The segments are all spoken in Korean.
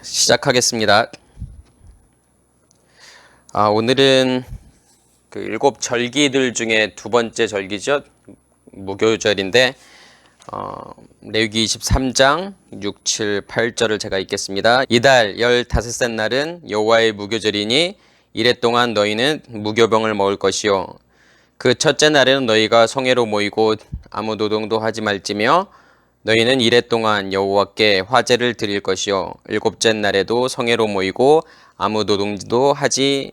시작하겠습니다. 오늘은 그 7절기들 중에 두 번째 절기죠. 무교절인데 레위기 23장 6, 7, 8절을 제가 읽겠습니다. 이달 15셋 날은 여호와의 무교절이니 이래 동안 너희는 무교병을 먹을 것이요 그 첫째 날에는 너희가 성회로 모이고 아무 노동도 하지 말지며 너희는 이래 동안 여호와께 화제를 드릴 것이요 일곱째 날에도 성회로 모이고 아무 노동도 하지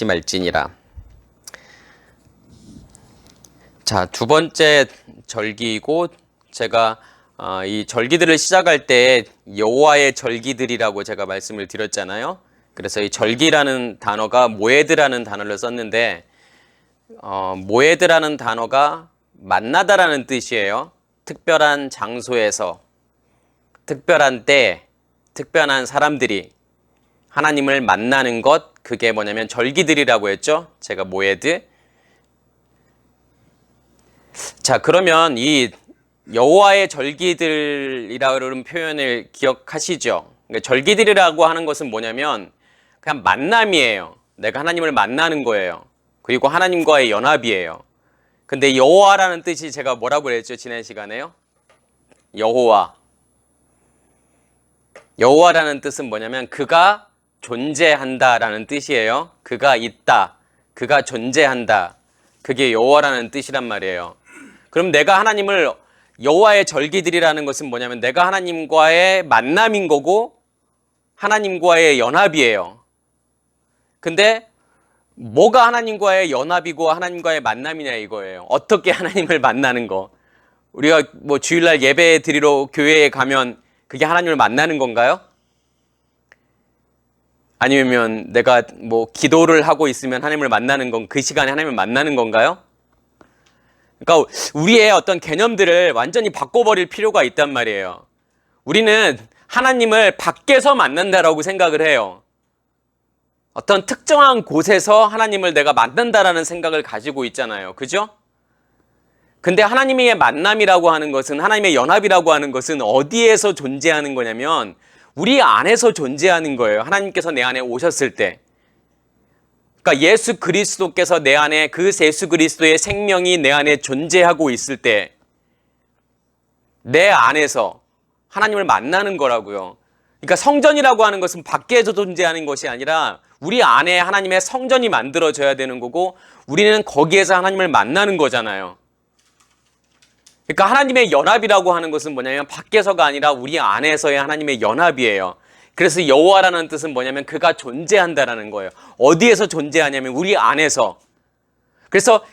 말지니라. 자, 두 번째 절기이고 제가 이 절기들을 시작할 때 여호와의 절기들이라고 제가 말씀을 드렸잖아요. 그래서 이 절기라는 단어가 모에드라는 단어를 썼는데 모에드라는 단어가 만나다라는 뜻이에요. 특별한 장소에서, 특별한 때, 특별한 사람들이 하나님을 만나는 것, 그게 뭐냐면 절기들이라고 했죠. 제가 모에드. 자, 그러면 이 여호와의 절기들이라는 표현을 기억하시죠? 그러니까 절기들이라고 하는 것은 뭐냐면 그냥 만남이에요. 내가 하나님을 만나는 거예요. 그리고 하나님과의 연합이에요. 근데 여호와라는 뜻이 제가 뭐라고 그랬죠? 지난 시간에요? 여호와라는 뜻은 뭐냐면 그가 존재한다라는 뜻이에요. 그가 있다. 그가 존재한다. 그게 여호와라는 뜻이란 말이에요. 그럼 내가 하나님을 여호와의 절기들이라는 것은 뭐냐면 내가 하나님과의 만남인 거고 하나님과의 연합이에요. 근데 뭐가 하나님과의 연합이고 하나님과의 만남이냐 이거예요. 어떻게 하나님을 만나는 거. 우리가 뭐 주일날 예배 드리러 교회에 가면 그게 하나님을 만나는 건가요? 아니면 내가 뭐 기도를 하고 있으면 하나님을 만나는 건 그 시간에 하나님을 만나는 건가요? 그러니까 우리의 어떤 개념들을 완전히 바꿔버릴 필요가 있단 말이에요. 우리는 하나님을 밖에서 만난다라고 생각을 해요. 어떤 특정한 곳에서 하나님을 내가 만난다라는 생각을 가지고 있잖아요. 그죠? 근데 하나님의 만남이라고 하는 것은, 하나님의 연합이라고 하는 것은 어디에서 존재하는 거냐면 우리 안에서 존재하는 거예요. 하나님께서 내 안에 오셨을 때. 그러니까 예수 그리스도께서 내 안에, 그 예수 그리스도의 생명이 내 안에 존재하고 있을 때 내 안에서 하나님을 만나는 거라고요. 그러니까 성전이라고 하는 것은 밖에서 존재하는 것이 아니라 우리 안에 하나님의 성전이 만들어져야 되는 거고 우리는 거기에서 하나님을 만나는 거잖아요. 그러니까 하나님의 연합이라고 하는 것은 뭐냐면 밖에서가 아니라 우리 안에서의 하나님의 연합이에요. 그래서 여호와라는 뜻은 뭐냐면 그가 존재한다라는 거예요. 어디에서 존재하냐면 우리 안에서. 그래서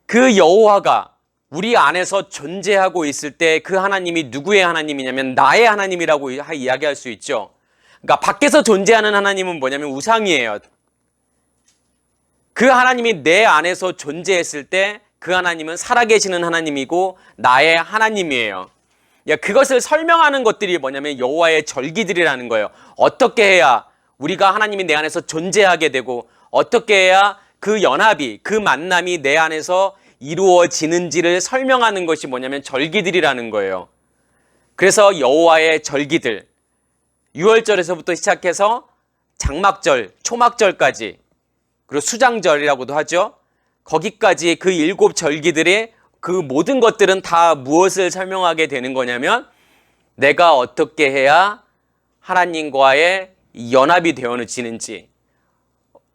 그 여호와가 우리 안에서 존재하고 있을 때 그 하나님이 누구의 하나님이냐면 나의 하나님이라고 이야기할 수 있죠. 그러니까 밖에서 존재하는 하나님은 뭐냐면 우상이에요. 그 하나님이 내 안에서 존재했을 때 그 하나님은 살아계시는 하나님이고 나의 하나님이에요. 그것을 설명하는 것들이 뭐냐면 여호와의 절기들이라는 거예요. 어떻게 해야 우리가 하나님이 내 안에서 존재하게 되고 어떻게 해야 그 연합이, 그 만남이 내 안에서 이루어지는지를 설명하는 것이 뭐냐면 절기들이라는 거예요. 그래서 여호와의 절기들, 6월절에서부터 시작해서 장막절, 초막절까지, 그리고 수장절이라고도 하죠. 거기까지 그 7절기들의 그 모든 것들은 다 무엇을 설명하게 되는 거냐면 내가 어떻게 해야 하나님과의 연합이 되어지는지,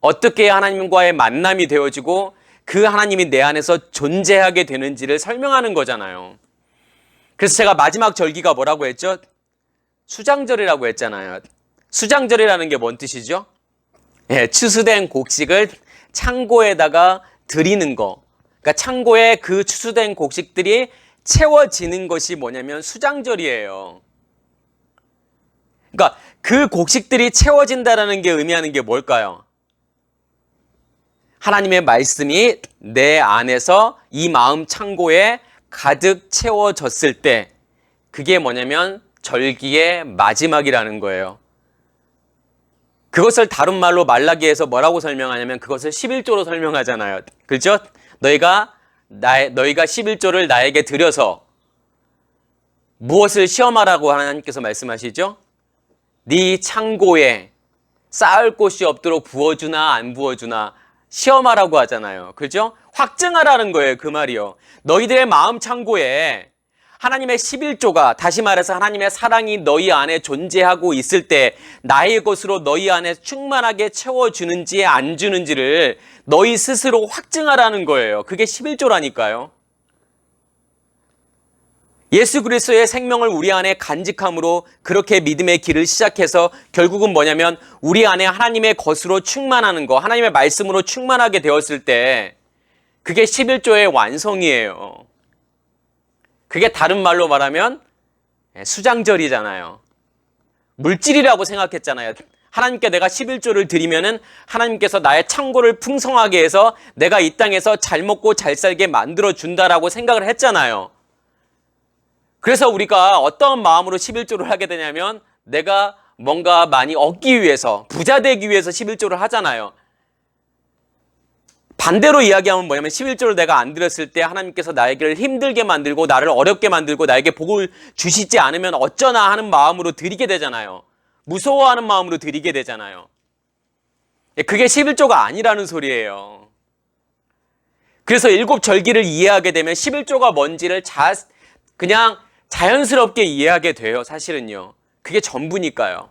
어떻게 해야 하나님과의 만남이 되어지고 그 하나님이 내 안에서 존재하게 되는지를 설명하는 거잖아요. 그래서 제가 마지막 절기가 뭐라고 했죠? 수장절이라고 했잖아요. 수장절이라는 게 뭔 뜻이죠? 추수된 곡식을 창고에다가 드리는 거. 그러니까 창고에 그 추수된 곡식들이 채워지는 것이 뭐냐면 수장절이에요. 그러니까 그 곡식들이 채워진다라는 게 의미하는 게 뭘까요? 하나님의 말씀이 내 안에서 이 마음 창고에 가득 채워졌을 때 그게 뭐냐면 절기의 마지막이라는 거예요. 그것을 다른 말로 말라기에서 뭐라고 설명하냐면 그것을 11조로 설명하잖아요. 그렇죠? 너희가 11조를 나에게 드려서 무엇을 시험하라고 하나님께서 말씀하시죠? 네 창고에 쌓을 곳이 없도록 부어주나 안 부어주나 시험하라고 하잖아요. 그죠? 확증하라는 거예요. 그 말이요. 너희들의 마음 창고에 하나님의 11조가, 다시 말해서 하나님의 사랑이 너희 안에 존재하고 있을 때 나의 것으로 너희 안에 충만하게 채워주는지 안 주는지를 너희 스스로 확증하라는 거예요. 그게 11조라니까요. 예수 그리스도의 생명을 우리 안에 간직함으로 그렇게 믿음의 길을 시작해서 결국은 뭐냐면 우리 안에 하나님의 것으로 충만하는 거, 하나님의 말씀으로 충만하게 되었을 때 그게 11조의 완성이에요. 그게 다른 말로 말하면 수장절이잖아요. 물질이라고 생각했잖아요. 하나님께 내가 11조를 드리면은 하나님께서 나의 창고를 풍성하게 해서 내가 이 땅에서 잘 먹고 잘 살게 만들어 준다라고 생각을 했잖아요. 그래서 우리가 어떤 마음으로 11조를 하게 되냐면 내가 뭔가 많이 얻기 위해서, 부자 되기 위해서 11조를 하잖아요. 반대로 이야기하면 뭐냐면 11조를 내가 안 드렸을 때 하나님께서 나에게 힘들게 만들고 나를 어렵게 만들고 나에게 복을 주시지 않으면 어쩌나 하는 마음으로 드리게 되잖아요. 무서워하는 마음으로 드리게 되잖아요. 그게 11조가 아니라는 소리예요. 그래서 7절기를 이해하게 되면 11조가 뭔지를 그냥 자연스럽게 이해하게 돼요. 사실은요. 그게 전부니까요.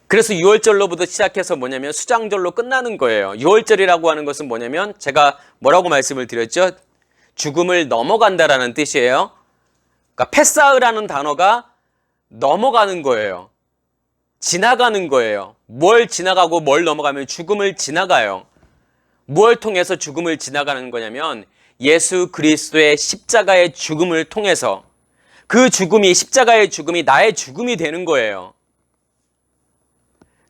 그래서 6월절로부터 시작해서 뭐냐면 수장절로 끝나는 거예요. 6월절이라고 하는 것은 뭐냐면 제가 뭐라고 말씀을 드렸죠? 죽음을 넘어간다라는 뜻이에요. 그러니까 패사흐라는 단어가 넘어가는 거예요. 지나가는 거예요. 뭘 지나가고 뭘 넘어가면 죽음을 지나가요. 무엇을 통해서 죽음을 지나가는 거냐면 예수 그리스도의 십자가의 죽음을 통해서 그 죽음이, 십자가의 죽음이 나의 죽음이 되는 거예요.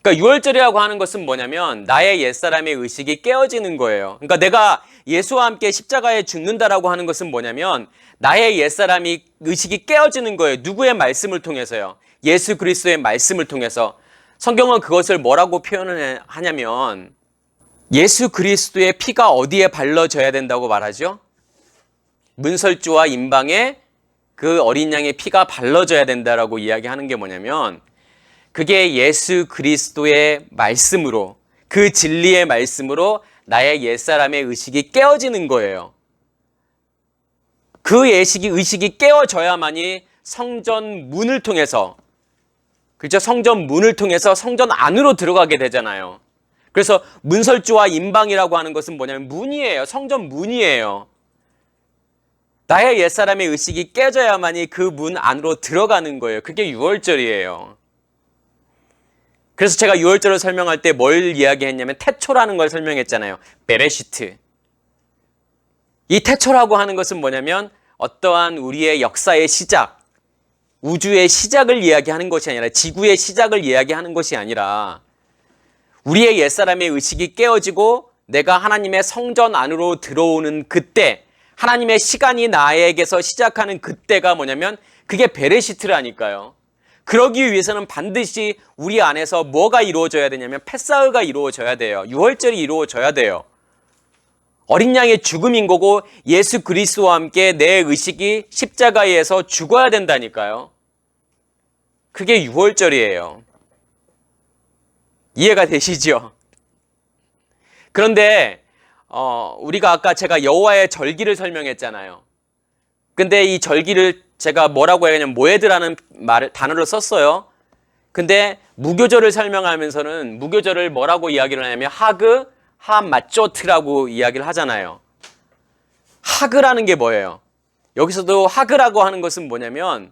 그러니까 6월절이라고 하는 것은 뭐냐면 나의 옛사람의 의식이 깨어지는 거예요. 그러니까 내가 예수와 함께 십자가에 죽는다라고 하는 것은 뭐냐면 나의 옛사람이 의식이 깨어지는 거예요. 누구의 말씀을 통해서요? 예수 그리스도의 말씀을 통해서. 성경은 그것을 뭐라고 표현을 하냐면 예수 그리스도의 피가 어디에 발라져야 된다고 말하죠? 문설주와 임방에 그 어린 양의 피가 발라져야 된다라고 이야기하는 게 뭐냐면 그게 예수 그리스도의 말씀으로, 그 진리의 말씀으로 나의 옛사람의 의식이 깨어지는 거예요. 그 의식이 깨어져야만이 성전 문을 통해서, 그렇죠? 성전 문을 통해서 성전 안으로 들어가게 되잖아요. 그래서 문설주와 임방이라고 하는 것은 뭐냐면 문이에요. 성전 문이에요. 나의 옛사람의 의식이 깨져야만이 그 문 안으로 들어가는 거예요. 그게 6월절이에요. 그래서 제가 6월절을 설명할 때 뭘 이야기했냐면 태초라는 걸 설명했잖아요. 베레시트. 이 태초라고 하는 것은 뭐냐면 어떠한 우리의 역사의 시작, 우주의 시작을 이야기하는 것이 아니라 지구의 시작을 이야기하는 것이 아니라 우리의 옛사람의 의식이 깨어지고 내가 하나님의 성전 안으로 들어오는 그때, 하나님의 시간이 나에게서 시작하는 그때가 뭐냐면 그게 베레시트라니까요. 그러기 위해서는 반드시 우리 안에서 뭐가 이루어져야 되냐면 패사흐가 이루어져야 돼요. 6월절이 이루어져야 돼요. 어린 양의 죽음인 거고 예수 그리스도와 함께 내 의식이 십자가에서 죽어야 된다니까요. 그게 6월절이에요. 이해가 되시죠? 그런데 우리가 아까 제가 여호와의 절기를 설명했잖아요. 근데 이 절기를 제가 뭐라고 해야 하냐면 모에드라는 단어를 썼어요. 근데 무교절을 설명하면서는 무교절을 뭐라고 이야기를 하냐면 하그, 하마조트라고 이야기를 하잖아요. 하그라는 게 뭐예요? 여기서도 하그라고 하는 것은 뭐냐면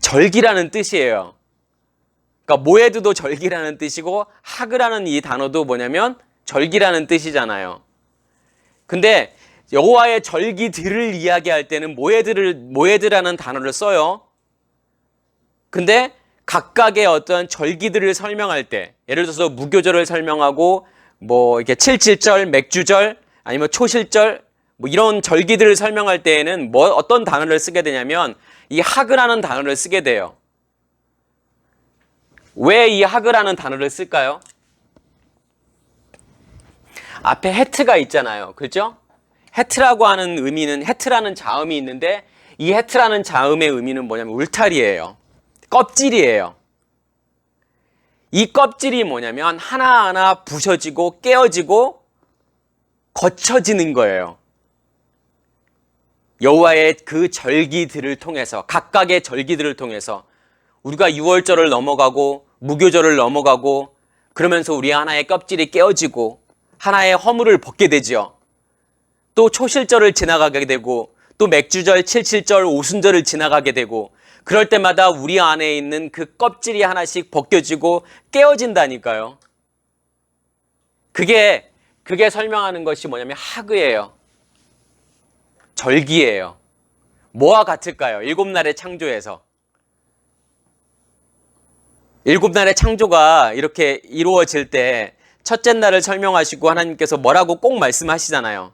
절기라는 뜻이에요. 그러니까 모에드도 절기라는 뜻이고 하그라는 이 단어도 뭐냐면 절기라는 뜻이잖아요. 근데 여호와의 절기들을 이야기할 때는 모에드라는 단어를 써요. 근데 각각의 어떤 절기들을 설명할 때, 예를 들어서 무교절을 설명하고 뭐 이렇게 칠칠절, 맥주절, 아니면 초실절, 뭐 이런 절기들을 설명할 때에는 어떤 단어를 쓰게 되냐면 이 하그라는 단어를 쓰게 돼요. 왜 이 하그라는 단어를 쓸까요? 앞에 헤트가 있잖아요. 그렇죠? 헤트라고 하는 의미는, 헤트라는 자음이 있는데 이 헤트라는 자음의 의미는 뭐냐면 울타리예요. 껍질이에요. 이 껍질이 뭐냐면 하나하나 부셔지고 깨어지고 거쳐지는 거예요. 여호와의 그 절기들을 통해서, 각각의 절기들을 통해서 우리가 유월절을 넘어가고 무교절을 넘어가고 그러면서 우리 하나의 껍질이 깨어지고 하나의 허물을 벗게 되죠. 또 초실절을 지나가게 되고 또 맥주절, 칠칠절, 오순절을 지나가게 되고 그럴 때마다 우리 안에 있는 그 껍질이 하나씩 벗겨지고 깨어진다니까요. 그게 설명하는 것이 뭐냐면 하그예요. 절기예요. 뭐와 같을까요? 일곱 날의 창조에서. 일곱 날의 창조가 이렇게 이루어질 때 첫째 날을 설명하시고 하나님께서 뭐라고 꼭 말씀하시잖아요.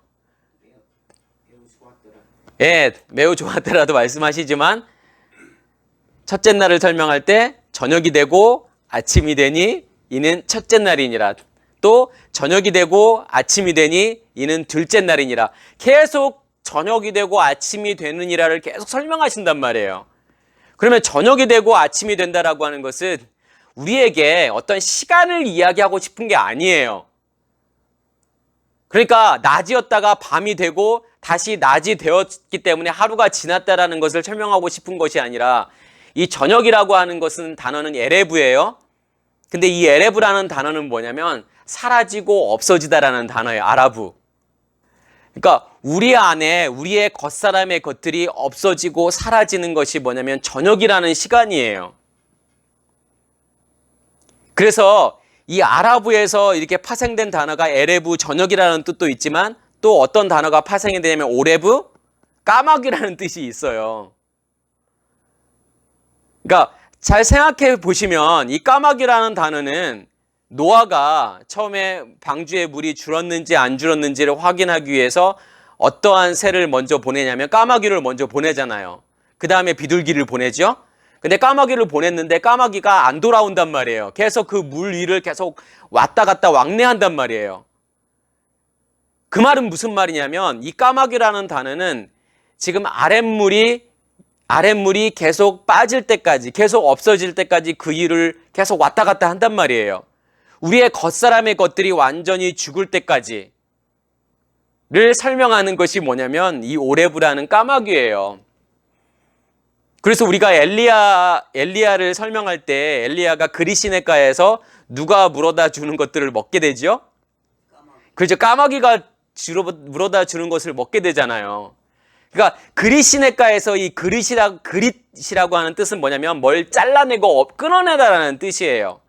예, 매우 좋았더라도 말씀하시지만 첫째 날을 설명할 때 저녁이 되고 아침이 되니 이는 첫째 날이니라. 또 저녁이 되고 아침이 되니 이는 둘째 날이니라. 계속 저녁이 되고 아침이 되느니라를 계속 설명하신단 말이에요. 그러면 저녁이 되고 아침이 된다라고 하는 것은 우리에게 어떤 시간을 이야기하고 싶은 게 아니에요. 그러니까 낮이었다가 밤이 되고 다시 낮이 되었기 때문에 하루가 지났다라는 것을 설명하고 싶은 것이 아니라 이 저녁이라고 하는 것은 단어는 에레브예요. 근데 이 에레브라는 단어는 뭐냐면 사라지고 없어지다라는 단어예요. 아라브. 그러니까 우리 안에 우리의 겉사람의 것들이 없어지고 사라지는 것이 뭐냐면 저녁이라는 시간이에요. 그래서 이 아라브에서 이렇게 파생된 단어가 에레브, 저녁이라는 뜻도 있지만 또 어떤 단어가 파생이 되냐면 오레브, 까마귀라는 뜻이 있어요. 그러니까 잘 생각해 보시면 이 까마귀라는 단어는 노아가 처음에 방주에 물이 줄었는지 안 줄었는지를 확인하기 위해서 어떠한 새를 먼저 보내냐면 까마귀를 먼저 보내잖아요. 그 다음에 비둘기를 보내죠. 근데 까마귀를 보냈는데 까마귀가 안 돌아온단 말이에요. 계속 그 물 위를 계속 왔다 갔다 왕래한단 말이에요. 그 말은 무슨 말이냐면 이 까마귀라는 단어는 지금 아랫물이 계속 빠질 때까지, 계속 없어질 때까지 그 일을 계속 왔다 갔다 한단 말이에요. 우리의 겉사람의 것들이 완전히 죽을 때까지를 설명하는 것이 뭐냐면 이 오레브라는 까마귀예요. 그래서 우리가 엘리야를 설명할 때 엘리야가 그리시네가에서 누가 물어다 주는 것들을 먹게 되죠? 그렇죠. 까마귀가 물어다 주는 것을 먹게 되잖아요. 그러니까 그리시네가에서 이 그릿이라고 하는 뜻은 뭐냐면 뭘 잘라내고 끊어내다라는 뜻이에요.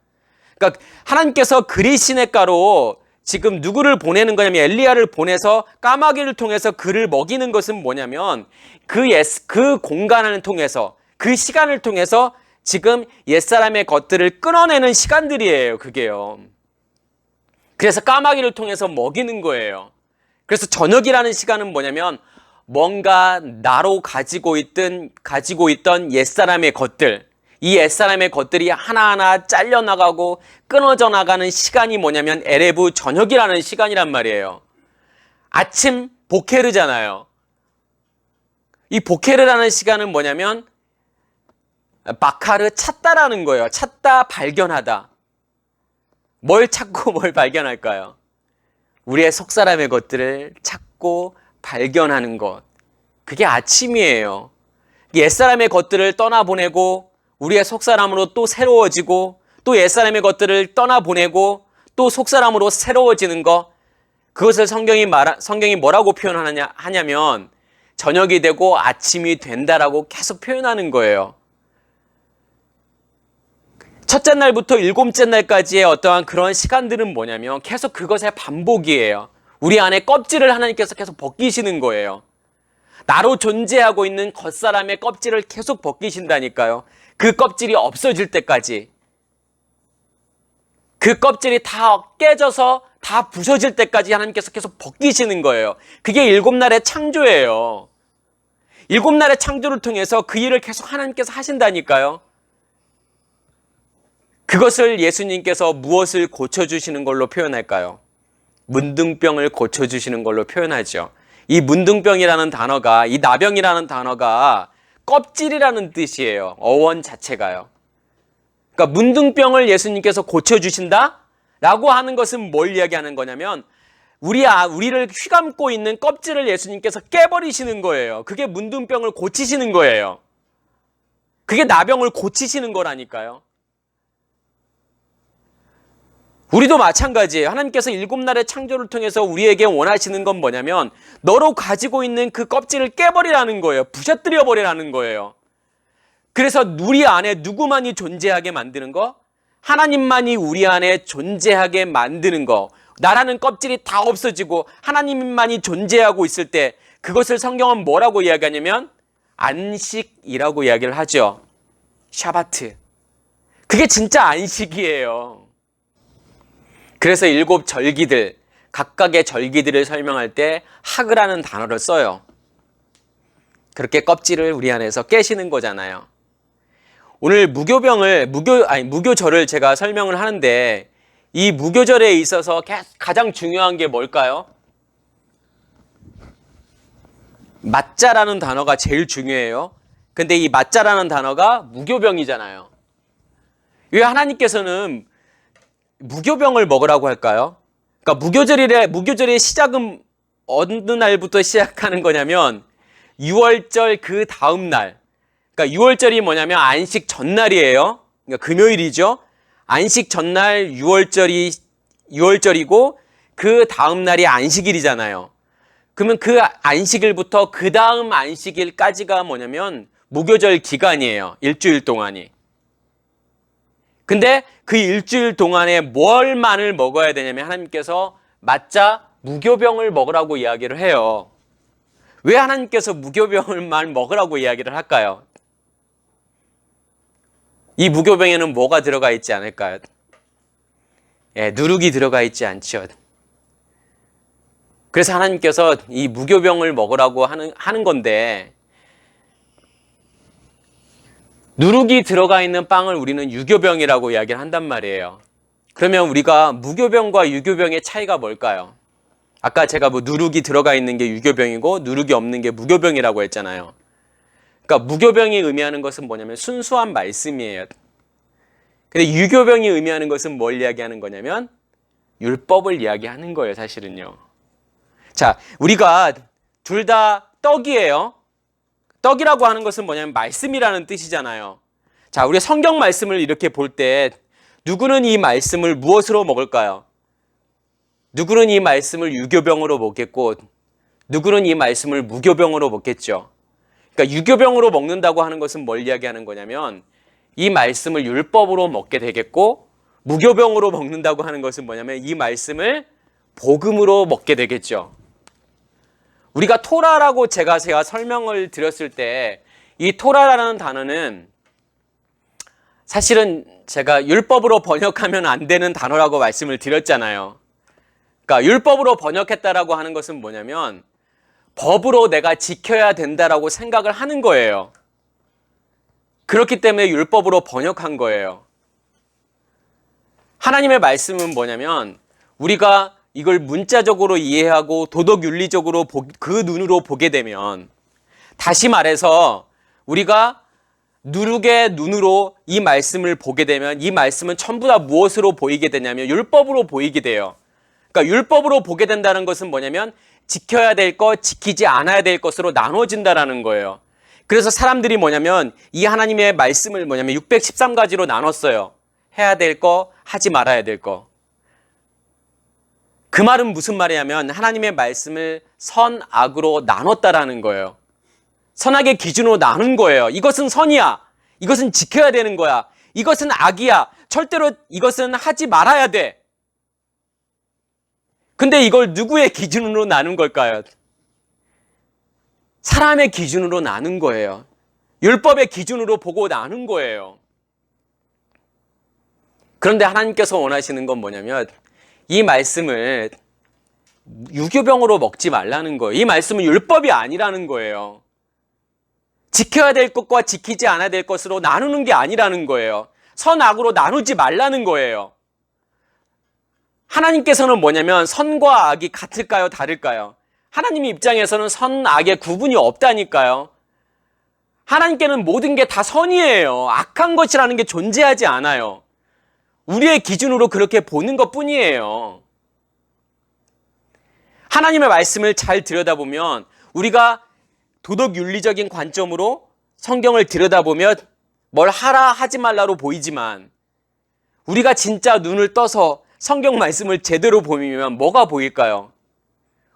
그러니까 하나님께서 그리시네가로 지금 누구를 보내는 거냐면 엘리야를 보내서 까마귀를 통해서 그를 먹이는 것은 뭐냐면 그 공간을 통해서 그 시간을 통해서 지금 옛사람의 것들을 끊어내는 시간들이에요. 그게요. 그래서 까마귀를 통해서 먹이는 거예요. 그래서 저녁이라는 시간은 뭐냐면 뭔가 나로 가지고 있던 옛사람의 것들, 이 옛사람의 것들이 하나하나 잘려나가고 끊어져 나가는 시간이 뭐냐면 에레브 저녁이라는 시간이란 말이에요. 아침 보케르잖아요. 이 보케르라는 시간은 뭐냐면 바카르 찾다라는 거예요. 찾다, 발견하다. 뭘 찾고 뭘 발견할까요? 우리의 속사람의 것들을 찾고 발견하는 것. 그게 아침이에요. 옛사람의 것들을 떠나보내고 우리의 속사람으로 또 새로워지고 또 옛사람의 것들을 떠나보내고 또 속사람으로 새로워지는 것. 그것을 성경이 뭐라고 하냐면 저녁이 되고 아침이 된다라고 계속 표현하는 거예요. 첫째 날부터 일곱째 날까지의 어떠한 그런 시간들은 뭐냐면 계속 그것의 반복이에요. 우리 안에 껍질을 하나님께서 계속 벗기시는 거예요. 나로 존재하고 있는 겉사람의 껍질을 계속 벗기신다니까요. 그 껍질이 없어질 때까지. 그 껍질이 다 깨져서 다 부서질 때까지 하나님께서 계속 벗기시는 거예요. 그게 일곱 날의 창조예요. 일곱 날의 창조를 통해서 그 일을 계속 하나님께서 하신다니까요. 그것을 예수님께서 무엇을 고쳐주시는 걸로 표현할까요? 문둥병을 고쳐주시는 걸로 표현하죠. 이 문둥병이라는 단어가, 이 나병이라는 단어가 껍질이라는 뜻이에요. 어원 자체가요. 그러니까 문둥병을 예수님께서 고쳐주신다? 라고 하는 것은 뭘 이야기하는 거냐면 우리를 휘감고 있는 껍질을 예수님께서 깨버리시는 거예요. 그게 문둥병을 고치시는 거예요. 그게 나병을 고치시는 거라니까요. 우리도 마찬가지예요. 하나님께서 7날의 창조를 통해서 우리에게 원하시는 건 뭐냐면 너로 가지고 있는 그 껍질을 깨버리라는 거예요. 부셔뜨려 버리라는 거예요. 그래서 우리 안에 누구만이 존재하게 만드는 거? 하나님만이 우리 안에 존재하게 만드는 거. 나라는 껍질이 다 없어지고 하나님만이 존재하고 있을 때 그것을 성경은 뭐라고 이야기하냐면 안식이라고 이야기를 하죠. 샤바트. 그게 진짜 안식이에요. 그래서 7 절기들, 각각의 절기들을 설명할 때 하그라는 단어를 써요. 그렇게 껍질을 우리 안에서 깨시는 거잖아요. 오늘 무교절을 제가 설명을 하는데 이 무교절에 있어서 가장 중요한 게 뭘까요? 맞자라는 단어가 제일 중요해요. 근데 이 맞자라는 단어가 무교병이잖아요. 왜 하나님께서는 무교병을 먹으라고 할까요? 그러니까 무교절의 시작은 어느 날부터 시작하는 거냐면 6월절 그 다음 날. 그러니까 6월절이 뭐냐면 안식 전날이에요. 그러니까 금요일이죠. 안식 전날 6월절이고 그 다음 날이 안식일이잖아요. 그러면 그 안식일부터 그 다음 안식일까지가 뭐냐면 무교절 기간이에요. 일주일 동안이. 근데 그 일주일 동안에 뭘만을 먹어야 되냐면 하나님께서 맞자 무교병을 먹으라고 이야기를 해요. 왜 하나님께서 무교병을만 먹으라고 이야기를 할까요? 이 무교병에는 뭐가 들어가 있지 않을까요? 누룩이 들어가 있지 않죠. 그래서 하나님께서 이 무교병을 먹으라고 하는 건데 누룩이 들어가 있는 빵을 우리는 유교병이라고 이야기를 한단 말이에요. 그러면 우리가 무교병과 유교병의 차이가 뭘까요? 아까 제가 누룩이 들어가 있는 게 유교병이고 누룩이 없는 게 무교병이라고 했잖아요. 그러니까 무교병이 의미하는 것은 뭐냐면 순수한 말씀이에요. 근데 유교병이 의미하는 것은 뭘 이야기하는 거냐면 율법을 이야기하는 거예요, 사실은요. 자, 우리가 둘 다 떡이에요. 떡이라고 하는 것은 뭐냐면 말씀이라는 뜻이잖아요. 자, 우리 성경 말씀을 이렇게 볼 때 누구는 이 말씀을 무엇으로 먹을까요? 누구는 이 말씀을 유교병으로 먹겠고 누구는 이 말씀을 무교병으로 먹겠죠. 그러니까 유교병으로 먹는다고 하는 것은 뭘 이야기하는 거냐면 이 말씀을 율법으로 먹게 되겠고 무교병으로 먹는다고 하는 것은 뭐냐면 이 말씀을 복음으로 먹게 되겠죠. 우리가 토라라고 제가 설명을 드렸을 때 이 토라라는 단어는 사실은 제가 율법으로 번역하면 안 되는 단어라고 말씀을 드렸잖아요. 그러니까 율법으로 번역했다라고 하는 것은 뭐냐면 법으로 내가 지켜야 된다라고 생각을 하는 거예요. 그렇기 때문에 율법으로 번역한 거예요. 하나님의 말씀은 뭐냐면 우리가 이걸 문자적으로 이해하고 도덕윤리적으로 그 눈으로 보게 되면 다시 말해서 우리가 누룩의 눈으로 이 말씀을 보게 되면 이 말씀은 전부 다 무엇으로 보이게 되냐면 율법으로 보이게 돼요. 그러니까 율법으로 보게 된다는 것은 뭐냐면 지켜야 될 것, 지키지 않아야 될 것으로 나눠진다라는 거예요. 그래서 사람들이 뭐냐면 이 하나님의 말씀을 뭐냐면 613가지로 나눴어요. 해야 될 거, 하지 말아야 될 거. 그 말은 무슨 말이냐면 하나님의 말씀을 선, 악으로 나눴다라는 거예요. 선악의 기준으로 나눈 거예요. 이것은 선이야. 이것은 지켜야 되는 거야. 이것은 악이야. 절대로 이것은 하지 말아야 돼. 근데 이걸 누구의 기준으로 나눈 걸까요? 사람의 기준으로 나눈 거예요. 율법의 기준으로 보고 나눈 거예요. 그런데 하나님께서 원하시는 건 뭐냐면 이 말씀을 유교병으로 먹지 말라는 거예요. 이 말씀은 율법이 아니라는 거예요. 지켜야 될 것과 지키지 않아야 될 것으로 나누는 게 아니라는 거예요. 선악으로 나누지 말라는 거예요. 하나님께서는 뭐냐면 선과 악이 같을까요? 다를까요? 하나님 입장에서는 선, 악의 구분이 없다니까요. 하나님께는 모든 게 다 선이에요. 악한 것이라는 게 존재하지 않아요. 우리의 기준으로 그렇게 보는 것 뿐이에요. 하나님의 말씀을 잘 들여다보면 우리가 도덕 윤리적인 관점으로 성경을 들여다보면 뭘 하라 하지 말라로 보이지만 우리가 진짜 눈을 떠서 성경 말씀을 제대로 보면 뭐가 보일까요?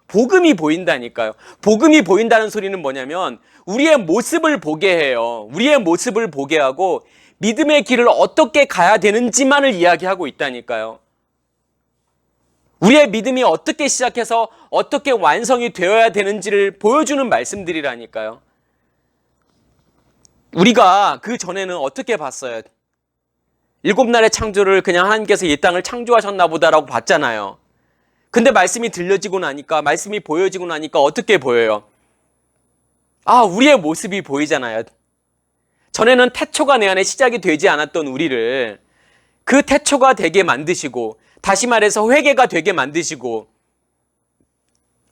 복음이 보인다니까요. 복음이 보인다는 소리는 뭐냐면 우리의 모습을 보게 해요. 우리의 모습을 보게 하고 믿음의 길을 어떻게 가야 되는지만을 이야기하고 있다니까요. 우리의 믿음이 어떻게 시작해서 어떻게 완성이 되어야 되는지를 보여주는 말씀들이라니까요. 우리가 그 전에는 어떻게 봤어요? 7날의 창조를 그냥 하나님께서 이 땅을 창조하셨나 보다라고 봤잖아요. 근데 말씀이 들려지고 나니까, 말씀이 보여지고 나니까 어떻게 보여요? 우리의 모습이 보이잖아요. 전에는 태초가 내 안에 시작이 되지 않았던 우리를 그 태초가 되게 만드시고, 다시 말해서 회개가 되게 만드시고,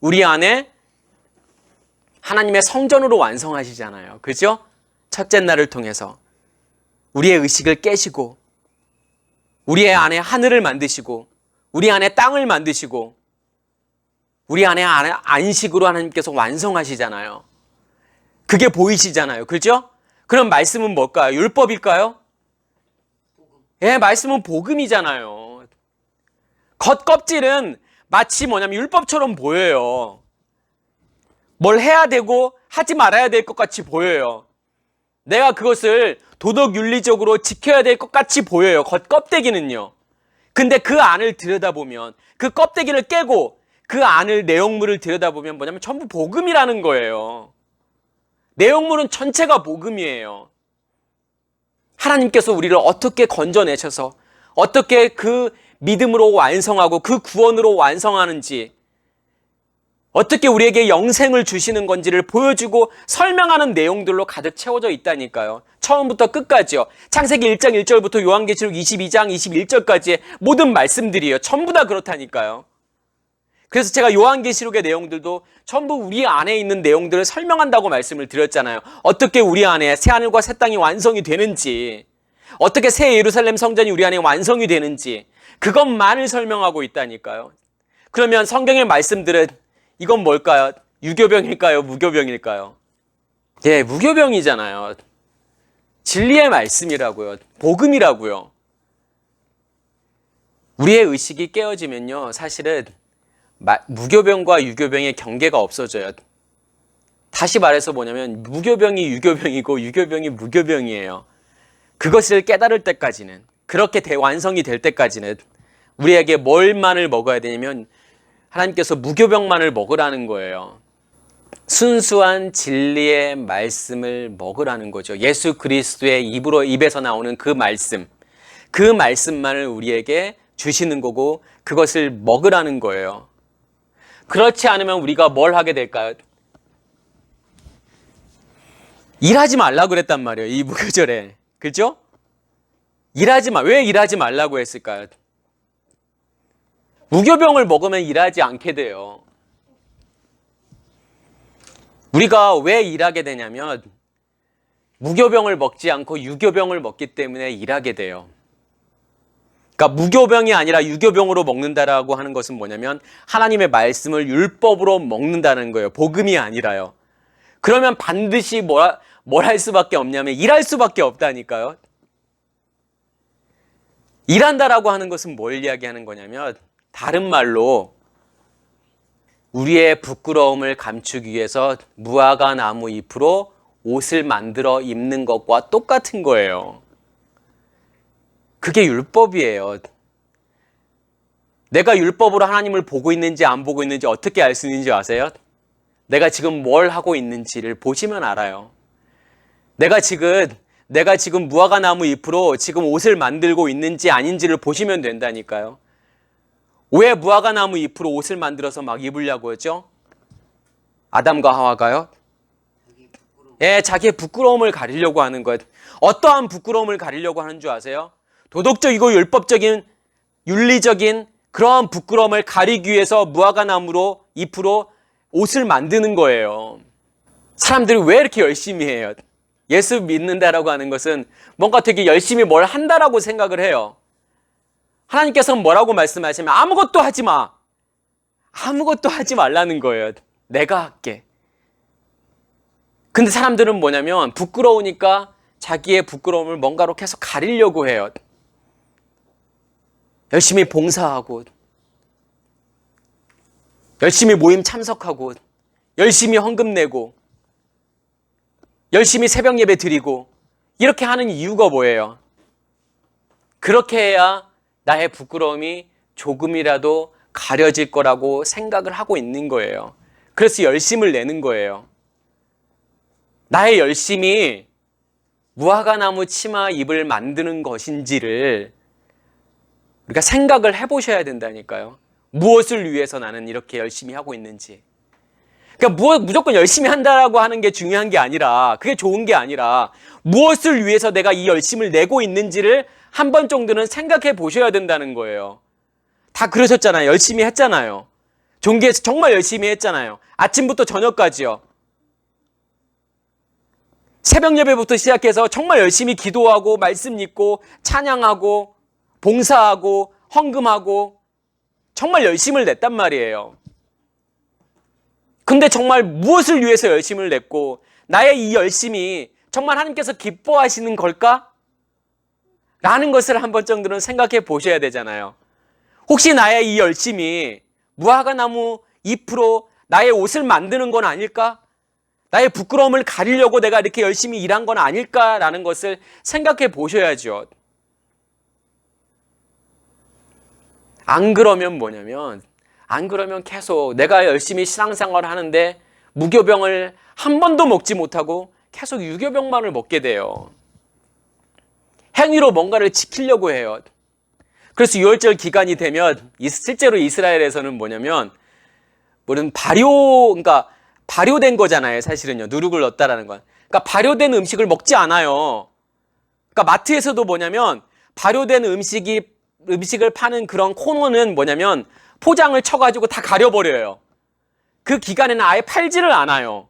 우리 안에 하나님의 성전으로 완성하시잖아요. 그죠? 첫째 날을 통해서 우리의 의식을 깨시고, 우리의 안에 하늘을 만드시고, 우리 안에 땅을 만드시고, 우리 안에 안식으로 하나님께서 완성하시잖아요. 그게 보이시잖아요. 그죠? 그럼 말씀은 뭘까요? 율법일까요? 예, 말씀은 복음이잖아요. 겉껍질은 마치 뭐냐면 율법처럼 보여요. 뭘 해야 되고 하지 말아야 될 것 같이 보여요. 내가 그것을 도덕 윤리적으로 지켜야 될 것 같이 보여요. 겉껍데기는요. 근데 그 안을 들여다보면, 그 껍데기를 깨고 그 안을 내용물을 들여다보면 뭐냐면 전부 복음이라는 거예요. 내용물은 전체가 복음이에요. 하나님께서 우리를 어떻게 건져내셔서 어떻게 그 믿음으로 완성하고 그 구원으로 완성하는지, 어떻게 우리에게 영생을 주시는 건지를 보여주고 설명하는 내용들로 가득 채워져 있다니까요. 처음부터 끝까지요. 창세기 1장 1절부터 요한계시록 22장 21절까지의 모든 말씀들이에요. 전부 다 그렇다니까요. 그래서 제가 요한계시록의 내용들도 전부 우리 안에 있는 내용들을 설명한다고 말씀을 드렸잖아요. 어떻게 우리 안에 새하늘과 새 땅이 완성이 되는지, 어떻게 새 예루살렘 성전이 우리 안에 완성이 되는지, 그것만을 설명하고 있다니까요. 그러면 성경의 말씀들은 이건 뭘까요? 유교병일까요? 무교병일까요? 예, 무교병이잖아요. 진리의 말씀이라고요. 복음이라고요. 우리의 의식이 깨어지면요, 사실은 무교병과 유교병의 경계가 없어져요. 다시 말해서 뭐냐면 무교병이 유교병이고 유교병이 무교병이에요. 그것을 깨달을 때까지는, 그렇게 완성이 될 때까지는 우리에게 뭘만을 먹어야 되냐면 하나님께서 무교병만을 먹으라는 거예요. 순수한 진리의 말씀을 먹으라는 거죠. 예수 그리스도의 입에서 나오는 그 말씀만을 우리에게 주시는 거고 그것을 먹으라는 거예요. 그렇지 않으면 우리가 뭘 하게 될까요? 일하지 말라고 그랬단 말이에요. 이 무교절에. 그죠? 왜 일하지 말라고 했을까요? 무교병을 먹으면 일하지 않게 돼요. 우리가 왜 일하게 되냐면 무교병을 먹지 않고 유교병을 먹기 때문에 일하게 돼요. 그러니까 무교병이 아니라 유교병으로 먹는다라고 하는 것은 뭐냐면 하나님의 말씀을 율법으로 먹는다는 거예요. 복음이 아니라요. 그러면 반드시 뭘 할 수밖에 없냐면 일할 수밖에 없다니까요. 일한다라고 하는 것은 뭘 이야기하는 거냐면 다른 말로 우리의 부끄러움을 감추기 위해서 무화과 나무 잎으로 옷을 만들어 입는 것과 똑같은 거예요. 그게 율법이에요. 내가 율법으로 하나님을 보고 있는지 안 보고 있는지 어떻게 알 수 있는지 아세요? 내가 지금 뭘 하고 있는지를 보시면 알아요. 내가 지금 무화과 나무 잎으로 지금 옷을 만들고 있는지 아닌지를 보시면 된다니까요. 왜 무화과 나무 잎으로 옷을 만들어서 막 입으려고 했죠? 아담과 하와가요? 예, 자기의 부끄러움을 가리려고 하는 것. 어떠한 부끄러움을 가리려고 하는 줄 아세요? 도덕적이고 율법적인, 윤리적인 그러한 부끄러움을 가리기 위해서 무화과 나무로 잎으로 옷을 만드는 거예요. 사람들이 왜 이렇게 열심히 해요? 예수 믿는다라고 하는 것은 뭔가 되게 열심히 뭘 한다라고 생각을 해요. 하나님께서는 뭐라고 말씀하시면 아무것도 하지 마. 아무것도 하지 말라는 거예요. 내가 할게. 근데 사람들은 뭐냐면 부끄러우니까 자기의 부끄러움을 뭔가로 계속 가리려고 해요. 열심히 봉사하고, 열심히 모임 참석하고, 열심히 헌금 내고, 열심히 새벽 예배 드리고, 이렇게 하는 이유가 뭐예요? 그렇게 해야 나의 부끄러움이 조금이라도 가려질 거라고 생각을 하고 있는 거예요. 그래서 열심을 내는 거예요. 나의 열심이 무화과나무 치마 잎을 만드는 것인지를 우리가 생각을 해보셔야 된다니까요. 무엇을 위해서 나는 이렇게 열심히 하고 있는지. 그러니까 무조건 열심히 한다라고 하는 게 중요한 게 아니라, 그게 좋은 게 아니라 무엇을 위해서 내가 이 열심을 내고 있는지를 한 번 정도는 생각해 보셔야 된다는 거예요. 다 그러셨잖아요. 열심히 했잖아요. 종교에서 정말 열심히 했잖아요. 아침부터 저녁까지요. 새벽 예배부터 시작해서 정말 열심히 기도하고 말씀 읽고 찬양하고 봉사하고 헌금하고 정말 열심을 냈단 말이에요. 근데 정말 무엇을 위해서 열심을 냈고 나의 이 열심이 정말 하나님께서 기뻐하시는 걸까? 라는 것을 한 번 정도는 생각해 보셔야 되잖아요. 혹시 나의 이 열심이 무화과나무 잎으로 나의 옷을 만드는 건 아닐까? 나의 부끄러움을 가리려고 내가 이렇게 열심히 일한 건 아닐까라는 것을 생각해 보셔야죠. 안 그러면 뭐냐면, 안 그러면 계속 내가 열심히 신앙생활을 하는데 무교병을 한 번도 먹지 못하고 계속 유교병만을 먹게 돼요. 행위로 뭔가를 지키려고 해요. 그래서 유월절 기간이 되면 실제로 이스라엘에서는 뭐냐면 그러니까 발효된 거잖아요. 사실은요. 누룩을 넣었다라는 건. 그러니까 발효된 음식을 먹지 않아요. 그러니까 마트에서도 뭐냐면 발효된 음식을 파는 그런 코너는 뭐냐면 포장을 쳐가지고 다 가려버려요. 그 기간에는 아예 팔지를 않아요.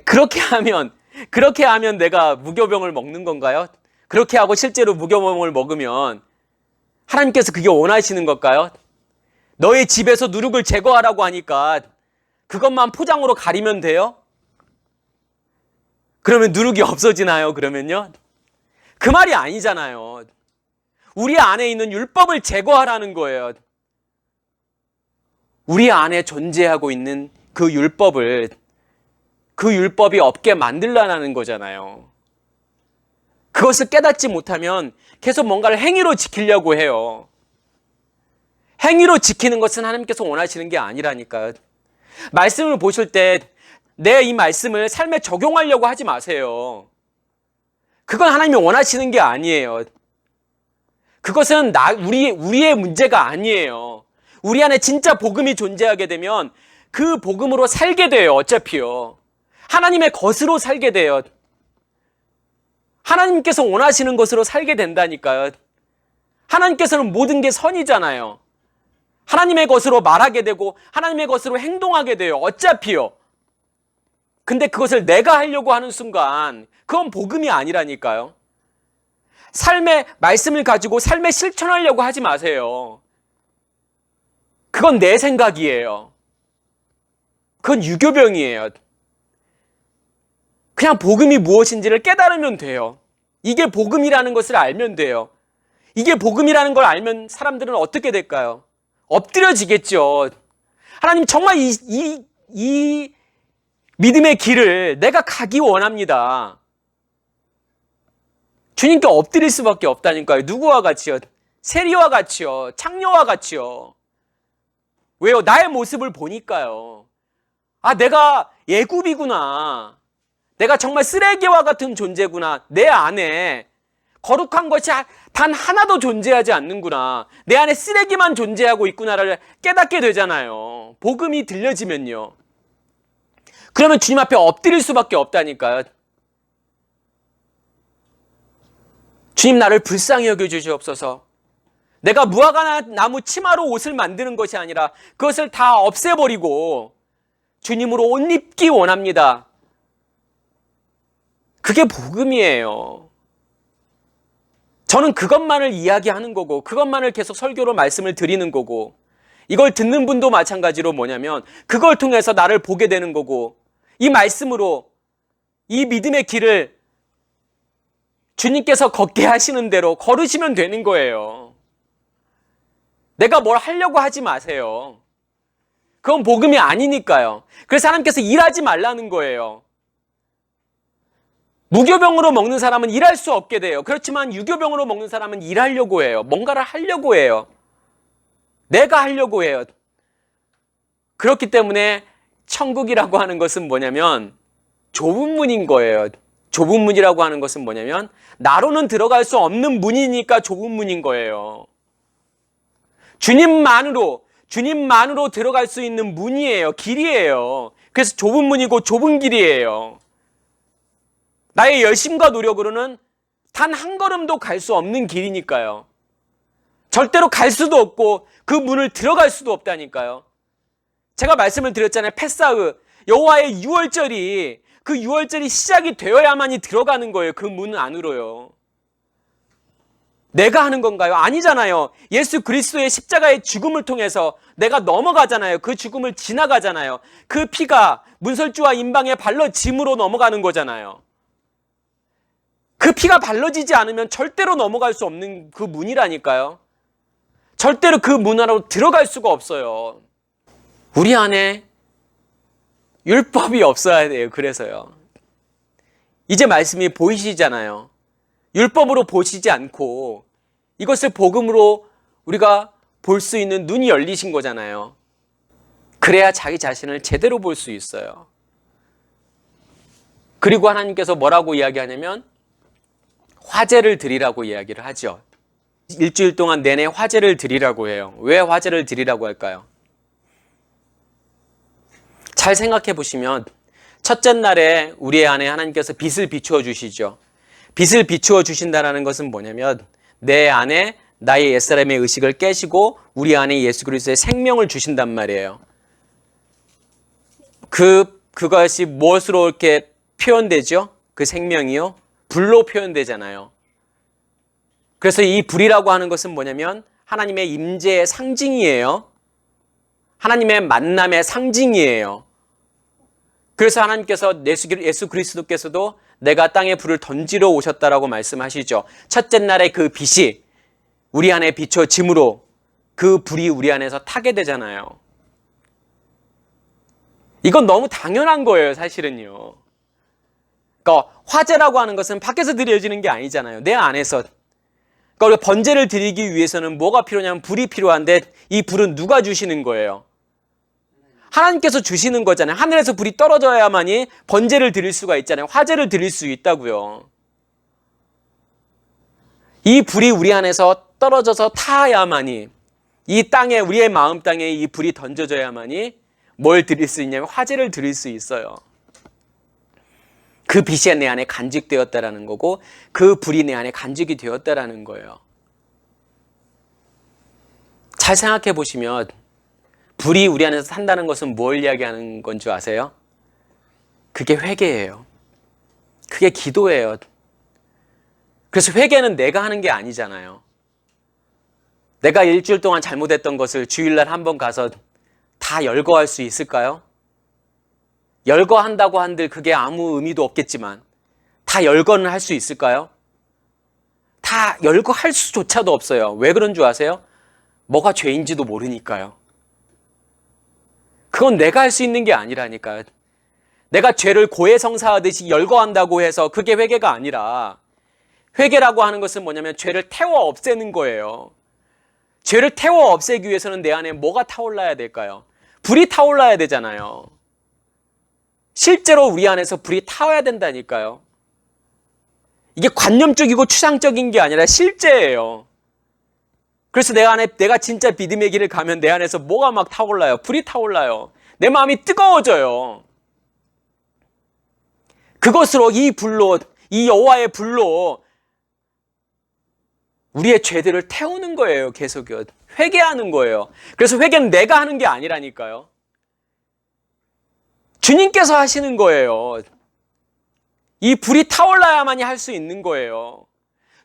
그렇게 하면 내가 무교병을 먹는 건가요? 그렇게 하고 실제로 무교병을 먹으면 하나님께서 그게 원하시는 걸까요? 너의 집에서 누룩을 제거하라고 하니까 그것만 포장으로 가리면 돼요? 그러면 누룩이 없어지나요? 그러면요? 그 말이 아니잖아요. 우리 안에 있는 율법을 제거하라는 거예요. 우리 안에 존재하고 있는 그 율법이 없게 만들라는 거잖아요. 그것을 깨닫지 못하면 계속 뭔가를 행위로 지키려고 해요. 행위로 지키는 것은 하나님께서 원하시는 게 아니라니까요. 말씀을 보실 때 내 이 말씀을 삶에 적용하려고 하지 마세요. 그건 하나님이 원하시는 게 아니에요. 그것은 우리의 문제가 아니에요. 우리 안에 진짜 복음이 존재하게 되면 그 복음으로 살게 돼요. 어차피요. 하나님의 것으로 살게 돼요. 하나님께서 원하시는 것으로 살게 된다니까요. 하나님께서는 모든 게 선이잖아요. 하나님의 것으로 말하게 되고 하나님의 것으로 행동하게 돼요. 어차피요. 근데 그것을 내가 하려고 하는 순간 그건 복음이 아니라니까요. 삶의 말씀을 가지고 삶에 실천하려고 하지 마세요. 그건 내 생각이에요. 그건 유교병이에요. 그냥 복음이 무엇인지를 깨달으면 돼요. 이게 복음이라는 것을 알면 돼요. 이게 복음이라는 걸 알면 사람들은 어떻게 될까요? 엎드려지겠죠. 하나님 정말 이 믿음의 길을 내가 가기 원합니다. 주님께 엎드릴 수밖에 없다니까요. 누구와 같이요? 세리와 같이요. 창녀와 같이요. 왜요? 나의 모습을 보니까요. 아, 내가 예굽이구나. 내가 정말 쓰레기와 같은 존재구나. 내 안에 거룩한 것이 단 하나도 존재하지 않는구나. 내 안에 쓰레기만 존재하고 있구나를 깨닫게 되잖아요. 복음이 들려지면요. 그러면 주님 앞에 엎드릴 수밖에 없다니까요. 주님, 나를 불쌍히 여겨주시옵소서. 내가 무화과나무 치마로 옷을 만드는 것이 아니라 그것을 다 없애버리고 주님으로 옷 입기 원합니다. 그게 복음이에요. 저는 그것만을 이야기하는 거고 그것만을 계속 설교로 말씀을 드리는 거고 이걸 듣는 분도 마찬가지로 뭐냐면 그걸 통해서 나를 보게 되는 거고 이 말씀으로 이 믿음의 길을 주님께서 걷게 하시는 대로 걸으시면 되는 거예요. 내가 뭘 하려고 하지 마세요. 그건 복음이 아니니까요. 그래서 하나님께서 일하지 말라는 거예요. 무교병으로 먹는 사람은 일할 수 없게 돼요. 그렇지만 유교병으로 먹는 사람은 일하려고 해요. 뭔가를 하려고 해요. 내가 하려고 해요. 그렇기 때문에 천국이라고 하는 것은 뭐냐면 좁은 문인 거예요. 좁은 문이라고 하는 것은 뭐냐면 나로는 들어갈 수 없는 문이니까 좁은 문인 거예요. 주님만으로 들어갈 수 있는 문이에요. 길이에요. 그래서 좁은 문이고 좁은 길이에요. 나의 열심과 노력으로는 단 한 걸음도 갈 수 없는 길이니까요. 절대로 갈 수도 없고 그 문을 들어갈 수도 없다니까요. 제가 말씀을 드렸잖아요. 패사흐, 여호와의 유월절이 그 유월절이 시작이 되어야만이 들어가는 거예요. 그 문 안으로요. 내가 하는 건가요? 아니잖아요. 예수 그리스도의 십자가의 죽음을 통해서 내가 넘어가잖아요. 그 죽음을 지나가잖아요. 그 피가 문설주와 임방의 발러짐으로 넘어가는 거잖아요. 그 피가 발라지지 않으면 절대로 넘어갈 수 없는 그 문이라니까요. 절대로 그 문 안으로 들어갈 수가 없어요. 우리 안에 율법이 없어야 돼요. 그래서요. 이제 말씀이 보이시잖아요. 율법으로 보시지 않고 이것을 복음으로 우리가 볼 수 있는 눈이 열리신 거잖아요. 그래야 자기 자신을 제대로 볼 수 있어요. 그리고 하나님께서 뭐라고 이야기하냐면 화제를 드리라고 이야기를 하죠. 일주일 동안 내내 화제를 드리라고 해요. 왜 화제를 드리라고 할까요? 잘 생각해 보시면 첫째 날에 우리 안에 하나님께서 빛을 비추어 주시죠. 빛을 비추어 주신다는 것은 뭐냐면 내 안에 나의 옛사람의 의식을 깨시고 우리 안에 예수 그리스도의 생명을 주신단 말이에요. 그것이 무엇으로 이렇게 표현되죠? 그 생명이요? 불로 표현되잖아요. 그래서 이 불이라고 하는 것은 뭐냐면 하나님의 임재의 상징이에요. 하나님의 만남의 상징이에요. 그래서 하나님께서 예수 그리스도께서도 내가 땅에 불을 던지러 오셨다라고 말씀하시죠. 첫째 날에 그 빛이 우리 안에 비춰짐으로 그 불이 우리 안에서 타게 되잖아요. 이건 너무 당연한 거예요, 사실은요. 그러니까 화제라고 하는 것은 밖에서 드려지는 게 아니잖아요. 내 안에서. 그러니까 우리가 번제를 드리기 위해서는 뭐가 필요냐면 불이 필요한데 이 불은 누가 주시는 거예요? 하나님께서 주시는 거잖아요. 하늘에서 불이 떨어져야만이 번제를 드릴 수가 있잖아요. 화제를 드릴 수 있다고요. 이 불이 우리 안에서 떨어져서 타야만이 이 땅에 우리의 마음 땅에 이 불이 던져져야만이 뭘 드릴 수 있냐면 화제를 드릴 수 있어요. 그 빛이 내 안에 간직되었다라는 거고 그 불이 내 안에 간직이 되었다라는 거예요. 잘 생각해 보시면 불이 우리 안에서 산다는 것은 뭘 이야기하는 건 줄 아세요? 그게 회개예요. 그게 기도예요. 그래서 회개는 내가 하는 게 아니잖아요. 내가 일주일 동안 잘못했던 것을 주일날 한번 가서 다 열거할 수 있을까요? 열거한다고 한들 그게 아무 의미도 없겠지만 다 열거는 할 수 있을까요? 다 열거할 수조차도 없어요. 왜 그런 줄 아세요? 뭐가 죄인지도 모르니까요. 그건 내가 할 수 있는 게 아니라니까요. 내가 죄를 고해성사하듯이 열거한다고 해서 그게 회개가 아니라 회개라고 하는 것은 뭐냐면 죄를 태워 없애는 거예요. 죄를 태워 없애기 위해서는 내 안에 뭐가 타올라야 될까요? 불이 타올라야 되잖아요. 실제로 우리 안에서 불이 타와야 된다니까요. 이게 관념적이고 추상적인 게 아니라 실제예요. 그래서 내가 진짜 믿음의 길을 가면 내 안에서 뭐가 막 타올라요. 불이 타올라요. 내 마음이 뜨거워져요. 그것으로 이 불로, 이 여호와의 불로 우리의 죄들을 태우는 거예요. 계속요. 회개하는 거예요. 그래서 회개는 내가 하는 게 아니라니까요. 주님께서 하시는 거예요. 이 불이 타올라야만이 할 수 있는 거예요.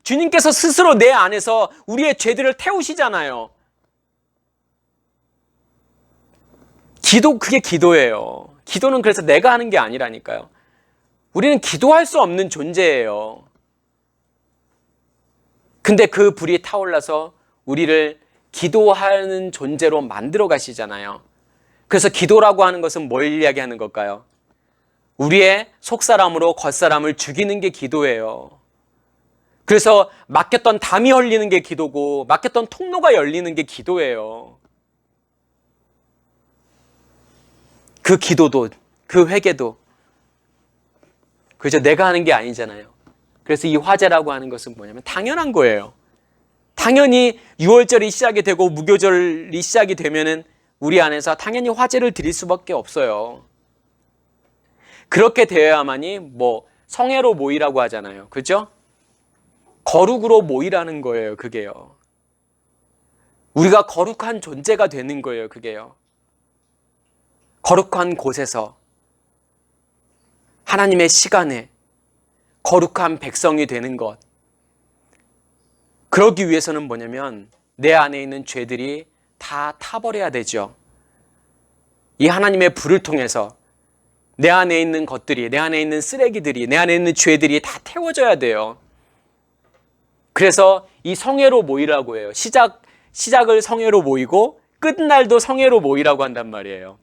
주님께서 스스로 내 안에서 우리의 죄들을 태우시잖아요. 그게 기도예요. 기도는 그래서 내가 하는 게 아니라니까요. 우리는 기도할 수 없는 존재예요. 근데 그 불이 타올라서 우리를 기도하는 존재로 만들어 가시잖아요. 그래서 기도라고 하는 것은 뭘 이야기하는 걸까요? 우리의 속사람으로 겉사람을 죽이는 게 기도예요. 그래서 막혔던 담이 열리는 게 기도고 막혔던 통로가 열리는 게 기도예요. 그 기도도 그 회개도 그저 내가 하는 게 아니잖아요. 그래서 이 화제라고 하는 것은 뭐냐면 당연한 거예요. 당연히 6월절이 시작이 되고 무교절이 시작이 되면은 우리 안에서 당연히 화제를 드릴 수밖에 없어요. 그렇게 되어야만이 성회로 모이라고 하잖아요. 그죠? 거룩으로 모이라는 거예요. 그게요. 우리가 거룩한 존재가 되는 거예요. 그게요. 거룩한 곳에서 하나님의 시간에 거룩한 백성이 되는 것. 그러기 위해서는 뭐냐면 내 안에 있는 죄들이 다 타버려야 되죠. 이 하나님의 불을 통해서 내 안에 있는 것들이, 내 안에 있는 쓰레기들이, 내 안에 있는 죄들이 다 태워져야 돼요. 그래서 이 성회로 모이라고 해요. 시작을 성회로 모이고 끝날도 성회로 모이라고 한단 말이에요.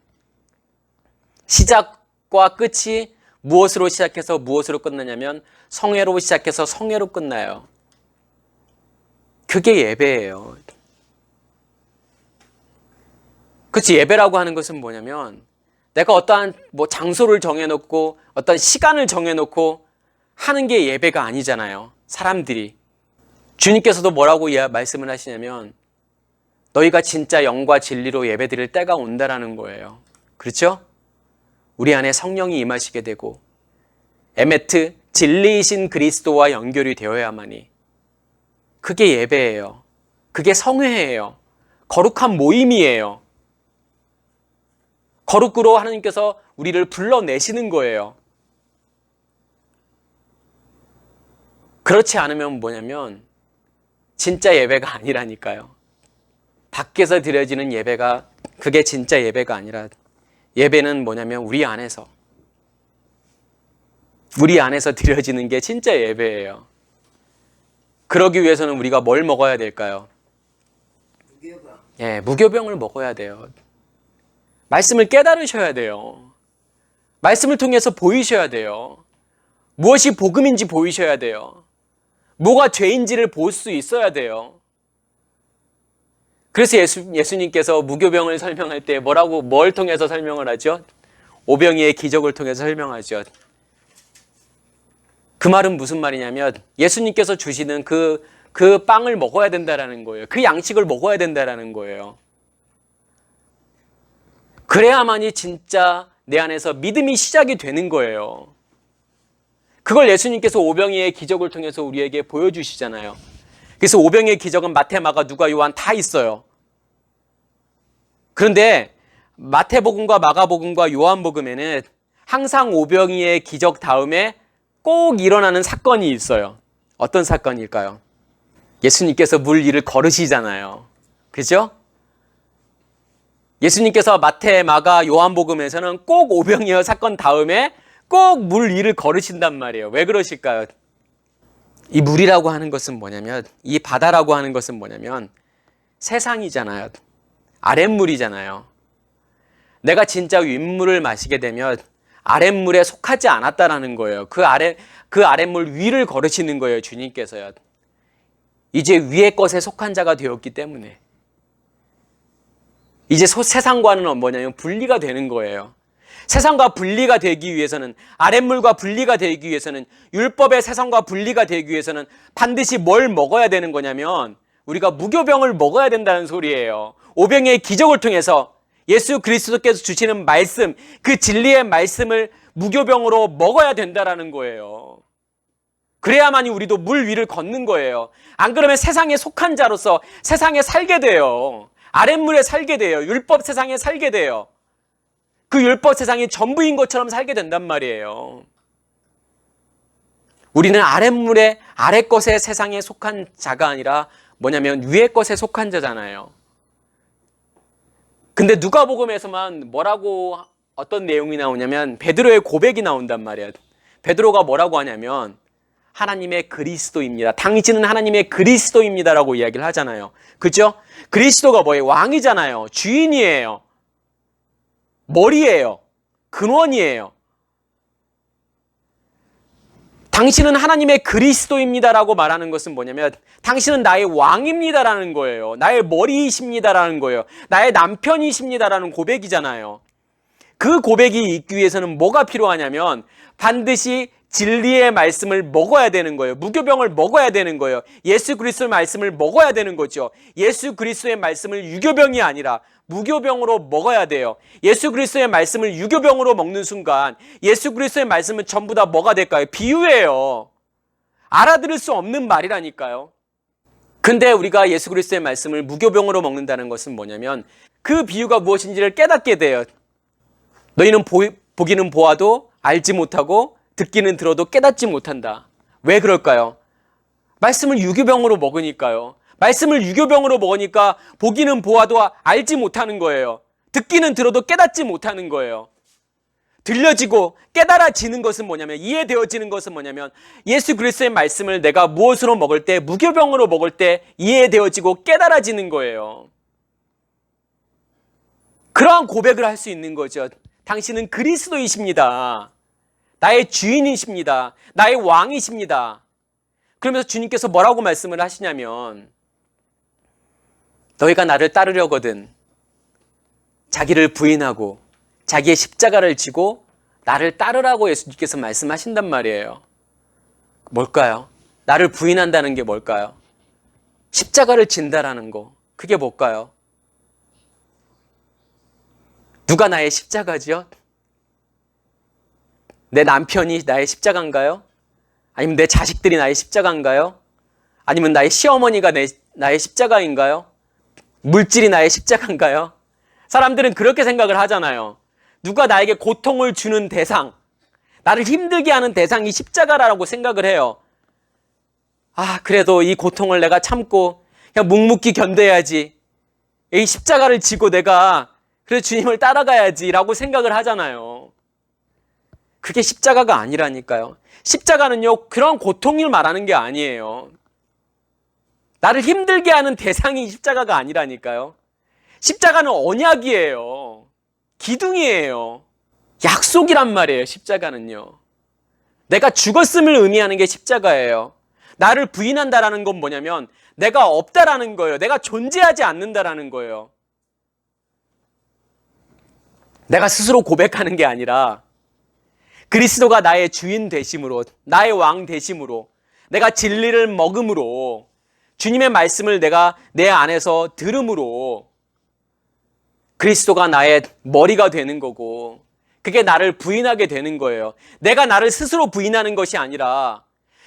시작과 끝이 무엇으로 시작해서 무엇으로 끝나냐면 성회로 시작해서 성회로 끝나요. 그게 예배예요. 그렇지, 예배라고 하는 것은 뭐냐면 내가 어떠한 장소를 정해놓고 어떤 시간을 정해놓고 하는 게 예배가 아니잖아요. 사람들이. 주님께서도 뭐라고 말씀을 하시냐면 너희가 진짜 영과 진리로 예배드릴 때가 온다라는 거예요. 그렇죠? 우리 안에 성령이 임하시게 되고 에메트, 진리이신 그리스도와 연결이 되어야만이 그게 예배예요. 그게 성회예요. 거룩한 모임이에요. 거룩으로 하나님께서 우리를 불러내시는 거예요. 그렇지 않으면 뭐냐면 진짜 예배가 아니라니까요. 밖에서 드려지는 예배가 그게 진짜 예배가 아니라 예배는 뭐냐면 우리 안에서 드려지는 게 진짜 예배예요. 그러기 위해서는 우리가 뭘 먹어야 될까요? 무교병. 예, 무교병을 먹어야 돼요. 말씀을 깨달으셔야 돼요. 말씀을 통해서 보이셔야 돼요. 무엇이 복음인지 보이셔야 돼요. 뭐가 죄인지를 볼 수 있어야 돼요. 그래서 예수님께서 무교병을 설명할 때 뭘 통해서 설명을 하죠? 오병이의 기적을 통해서 설명하죠. 그 말은 무슨 말이냐면 예수님께서 주시는 그 빵을 먹어야 된다라는 거예요. 그 양식을 먹어야 된다라는 거예요. 그래야만이 진짜 내 안에서 믿음이 시작이 되는 거예요. 그걸 예수님께서 오병이의 기적을 통해서 우리에게 보여주시잖아요. 그래서 오병이의 기적은 마태, 마가, 누가, 요한 다 있어요. 그런데 마태복음과 마가복음과 요한복음에는 항상 오병이의 기적 다음에 꼭 일어나는 사건이 있어요. 어떤 사건일까요? 예수님께서 물 위를 걸으시잖아요. 그죠? 예수님께서 마태, 마가, 요한복음에서는 꼭 오병이어 사건 다음에 꼭 물 위를 걸으신단 말이에요. 왜 그러실까요? 이 물이라고 하는 것은 뭐냐면, 이 바다라고 하는 것은 뭐냐면 세상이잖아요. 아랫물이잖아요. 내가 진짜 윗물을 마시게 되면 아랫물에 속하지 않았다라는 거예요. 그 아랫물 위를 걸으시는 거예요. 주님께서요. 이제 위의 것에 속한 자가 되었기 때문에 이제 세상과는 뭐냐면 분리가 되는 거예요. 세상과 분리가 되기 위해서는, 아랫물과 분리가 되기 위해서는, 율법의 세상과 분리가 되기 위해서는 반드시 뭘 먹어야 되는 거냐면 우리가 무교병을 먹어야 된다는 소리예요. 오병이의 기적을 통해서 예수 그리스도께서 주시는 말씀, 그 진리의 말씀을 무교병으로 먹어야 된다라는 거예요. 그래야만이 우리도 물 위를 걷는 거예요. 안 그러면 세상에 속한 자로서 세상에 살게 돼요. 아랫물에 살게 돼요. 율법 세상에 살게 돼요. 그 율법 세상이 전부인 것처럼 살게 된단 말이에요. 우리는 아랫물에 아랫 것의 세상에 속한 자가 아니라 뭐냐면 위의 것에 속한 자잖아요. 근데 누가복음에서만 뭐라고 어떤 내용이 나오냐면 베드로의 고백이 나온단 말이에요. 베드로가 뭐라고 하냐면 하나님의 그리스도입니다. 당신은 하나님의 그리스도입니다라고 이야기를 하잖아요. 그죠? 그리스도가 뭐예요? 왕이잖아요. 주인이에요. 머리예요. 근원이에요. 당신은 하나님의 그리스도입니다라고 말하는 것은 뭐냐면 당신은 나의 왕입니다라는 거예요. 나의 머리이십니다라는 거예요. 나의 남편이십니다라는 고백이잖아요. 그 고백이 있기 위해서는 뭐가 필요하냐면 반드시 진리의 말씀을 먹어야 되는 거예요. 무교병을 먹어야 되는 거예요. 예수 그리스도의 말씀을 먹어야 되는 거죠. 예수 그리스도의 말씀을 유교병이 아니라 무교병으로 먹어야 돼요. 예수 그리스도의 말씀을 유교병으로 먹는 순간 예수 그리스도의 말씀은 전부 다 뭐가 될까요? 비유예요. 알아들을 수 없는 말이라니까요. 근데 우리가 예수 그리스도의 말씀을 무교병으로 먹는다는 것은 뭐냐면 그 비유가 무엇인지를 깨닫게 돼요. 너희는 보기는 보아도 알지 못하고 듣기는 들어도 깨닫지 못한다. 왜 그럴까요? 말씀을 유교병으로 먹으니까요. 말씀을 유교병으로 먹으니까 보기는 보아도 알지 못하는 거예요. 듣기는 들어도 깨닫지 못하는 거예요. 들려지고 깨달아지는 것은 뭐냐면 이해되어지는 것은 뭐냐면 예수 그리스도의 말씀을 내가 무엇으로 먹을 때 무교병으로 먹을 때 이해되어지고 깨달아지는 거예요. 그러한 고백을 할 수 있는 거죠. 당신은 그리스도이십니다. 나의 주인이십니다. 나의 왕이십니다. 그러면서 주님께서 뭐라고 말씀을 하시냐면 너희가 나를 따르려거든 자기를 부인하고 자기의 십자가를 지고 나를 따르라고 예수님께서 말씀하신단 말이에요. 뭘까요? 나를 부인한다는 게 뭘까요? 십자가를 진다라는 거. 그게 뭘까요? 누가 나의 십자가지요? 내 남편이 나의 십자가인가요? 아니면 내 자식들이 나의 십자가인가요? 아니면 나의 시어머니가 나의 십자가인가요? 물질이 나의 십자가인가요? 사람들은 그렇게 생각을 하잖아요. 누가 나에게 고통을 주는 대상, 나를 힘들게 하는 대상이 십자가라고 생각을 해요. 아, 그래도 이 고통을 내가 참고 그냥 묵묵히 견뎌야지. 이 십자가를 지고 내가 그래서 주님을 따라가야지 라고 생각을 하잖아요. 그게 십자가가 아니라니까요. 십자가는요, 그런 고통을 말하는 게 아니에요. 나를 힘들게 하는 대상이 십자가가 아니라니까요. 십자가는 언약이에요. 기둥이에요. 약속이란 말이에요, 십자가는요. 내가 죽었음을 의미하는 게 십자가예요. 나를 부인한다라는 건 뭐냐면 내가 없다라는 거예요. 내가 존재하지 않는다라는 거예요. 내가 스스로 고백하는 게 아니라 그리스도가 나의 주인 되심으로, 나의 왕 되심으로, 내가 진리를 먹음으로, 주님의 말씀을 내가 내 안에서 들음으로 그리스도가 나의 머리가 되는 거고 그게 나를 부인하게 되는 거예요. 내가 나를 스스로 부인하는 것이 아니라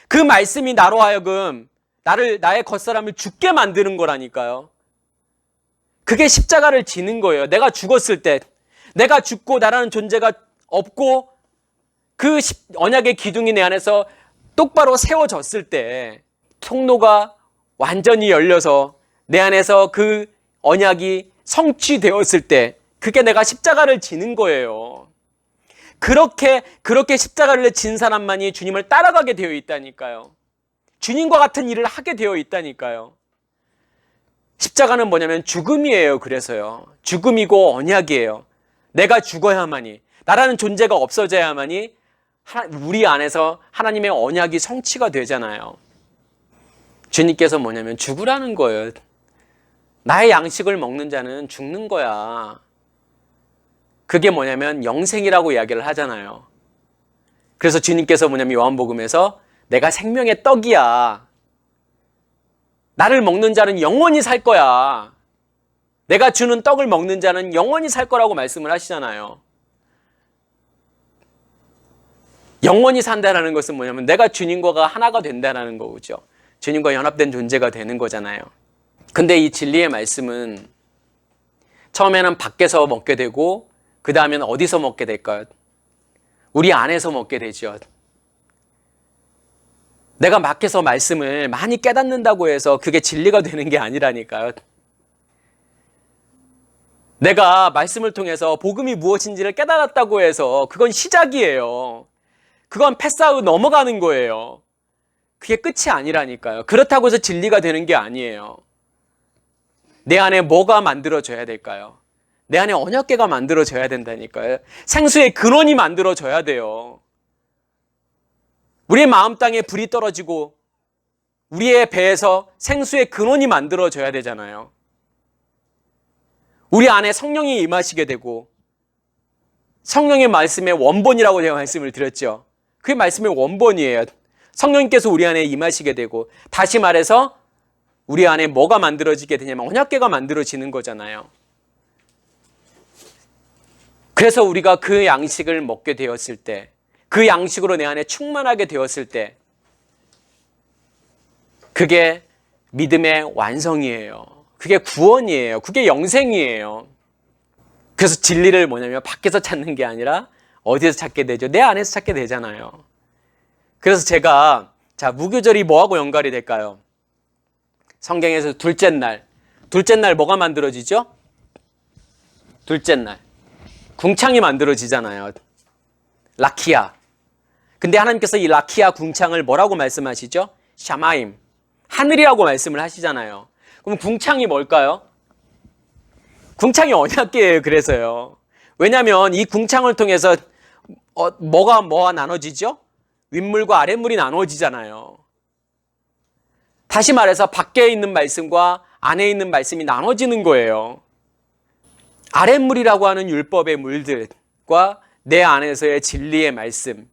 그 말씀이 나로 하여금 나의 겉사람을 죽게 만드는 거라니까요. 그게 십자가를 지는 거예요. 내가 죽었을 때, 내가 죽고 나라는 존재가 없고 그 언약의 기둥이 내 안에서 똑바로 세워졌을 때 통로가 완전히 열려서 내 안에서 그 언약이 성취되었을 때 그게 내가 십자가를 지는 거예요. 그렇게 십자가를 진 사람만이 주님을 따라가게 되어 있다니까요. 주님과 같은 일을 하게 되어 있다니까요. 십자가는 뭐냐면 죽음이에요. 그래서요. 죽음이고 언약이에요. 내가 죽어야만이, 나라는 존재가 없어져야만이 우리 안에서 하나님의 언약이 성취가 되잖아요. 주님께서 뭐냐면 죽으라는 거예요. 나의 양식을 먹는 자는 죽는 거야. 그게 뭐냐면 영생이라고 이야기를 하잖아요. 그래서 주님께서 뭐냐면 요한복음에서 내가 생명의 떡이야. 나를 먹는 자는 영원히 살 거야. 내가 주는 떡을 먹는 자는 영원히 살 거라고 말씀을 하시잖아요. 영원히 산다라는 것은 뭐냐면 내가 주님과 하나가 된다라는 거죠. 주님과 연합된 존재가 되는 거잖아요. 근데 이 진리의 말씀은 처음에는 밖에서 먹게 되고 그 다음에는 어디서 먹게 될까요? 우리 안에서 먹게 되죠. 내가 밖에서 말씀을 많이 깨닫는다고 해서 그게 진리가 되는 게 아니라니까요. 내가 말씀을 통해서 복음이 무엇인지를 깨달았다고 해서 그건 시작이에요. 그건 패스아웃 넘어가는 거예요. 그게 끝이 아니라니까요. 그렇다고 해서 진리가 되는 게 아니에요. 내 안에 뭐가 만들어져야 될까요? 내 안에 언약궤가 만들어져야 된다니까요. 생수의 근원이 만들어져야 돼요. 우리의 마음 땅에 불이 떨어지고 우리의 배에서 생수의 근원이 만들어져야 되잖아요. 우리 안에 성령이 임하시게 되고 성령의 말씀의 원본이라고 제가 말씀을 드렸죠. 그게 말씀의 원본이에요. 성령님께서 우리 안에 임하시게 되고 다시 말해서 우리 안에 뭐가 만들어지게 되냐면 언약궤가 만들어지는 거잖아요. 그래서 우리가 그 양식을 먹게 되었을 때, 그 양식으로 내 안에 충만하게 되었을 때 그게 믿음의 완성이에요. 그게 구원이에요. 그게 영생이에요. 그래서 진리를 뭐냐면 밖에서 찾는 게 아니라 어디서 찾게 되죠? 내 안에서 찾게 되잖아요. 그래서 제가 무교절이 뭐하고 연관이 될까요? 성경에서 둘째 날 뭐가 만들어지죠? 둘째 날 궁창이 만들어지잖아요. 라키아. 근데 하나님께서 이 라키아 궁창을 뭐라고 말씀하시죠? 샤마임, 하늘이라고 말씀을 하시잖아요. 그럼 궁창이 뭘까요? 궁창이 언약궤예요. 그래서요. 왜냐하면 이 궁창을 통해서 뭐가 나눠지죠? 윗물과 아랫물이 나눠지잖아요. 다시 말해서 밖에 있는 말씀과 안에 있는 말씀이 나눠지는 거예요. 아랫물이라고 하는 율법의 물들과 내 안에서의 진리의 말씀,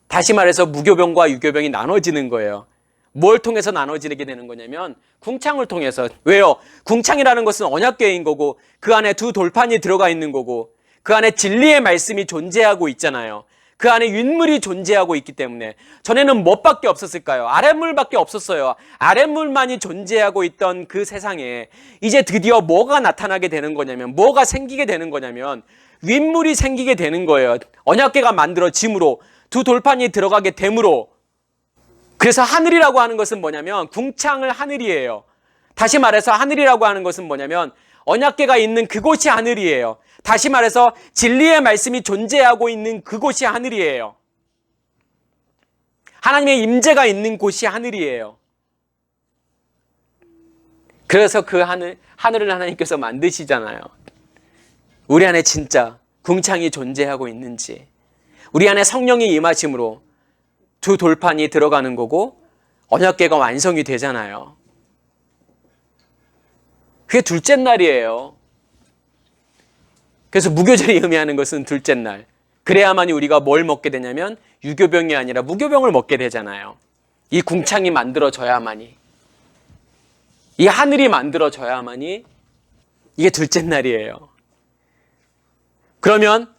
다시 말해서 무교병과 유교병이 나눠지는 거예요. 뭘 통해서 나눠지게 되는 거냐면 궁창을 통해서. 왜요? 궁창이라는 것은 언약궤인 거고 그 안에 두 돌판이 들어가 있는 거고 그 안에 진리의 말씀이 존재하고 있잖아요. 그 안에 윗물이 존재하고 있기 때문에. 전에는 무엇밖에 없었을까요? 아랫물밖에 없었어요. 아랫물만이 존재하고 있던 그 세상에 이제 드디어 뭐가 나타나게 되는 거냐면, 뭐가 생기게 되는 거냐면 윗물이 생기게 되는 거예요. 언약궤가 만들어짐으로, 두 돌판이 들어가게 됨으로. 그래서 하늘이라고 하는 것은 뭐냐면 궁창을 하늘이에요. 다시 말해서 하늘이라고 하는 것은 뭐냐면 언약궤가 있는 그곳이 하늘이에요. 다시 말해서 진리의 말씀이 존재하고 있는 그곳이 하늘이에요. 하나님의 임재가 있는 곳이 하늘이에요. 그래서 그 하늘을 하나님께서 만드시잖아요. 우리 안에 진짜 궁창이 존재하고 있는지, 우리 안에 성령이 임하심으로 두 돌판이 들어가는 거고 언약궤가 완성이 되잖아요. 그게 둘째 날이에요. 그래서 무교절이 의미하는 것은 둘째 날. 그래야만이 우리가 뭘 먹게 되냐면 유교병이 아니라 무교병을 먹게 되잖아요. 이 궁창이 만들어져야만이, 이 하늘이 만들어져야만이 이게 둘째 날이에요. 그러면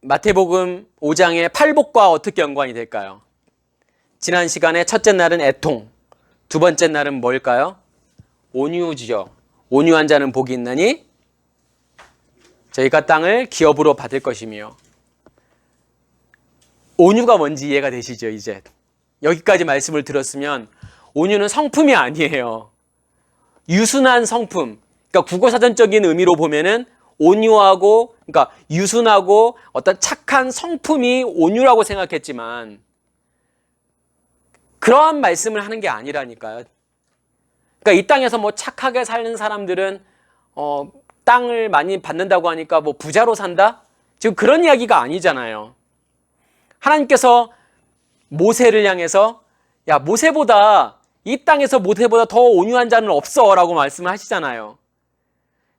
마태복음 5장의 팔복과 어떻게 연관이 될까요? 지난 시간에 첫째 날은 애통, 두 번째 날은 뭘까요? 온유지요. 온유한 자는 복이 있나니 저희가 땅을 기업으로 받을 것이며. 온유가 뭔지 이해가 되시죠? 이제 여기까지 말씀을 들었으면 온유는 성품이 아니에요. 유순한 성품. 그러니까 국어사전적인 의미로 보면은 온유하고, 그러니까 유순하고 어떤 착한 성품이 온유라고 생각했지만 그러한 말씀을 하는 게 아니라니까요. 그러니까 이 땅에서 뭐 착하게 사는 사람들은 땅을 많이 받는다고 하니까 뭐 부자로 산다? 지금 그런 이야기가 아니잖아요. 하나님께서 모세를 향해서 야, 모세보다, 이 땅에서 모세보다 더 온유한 자는 없어 라고 말씀을 하시잖아요.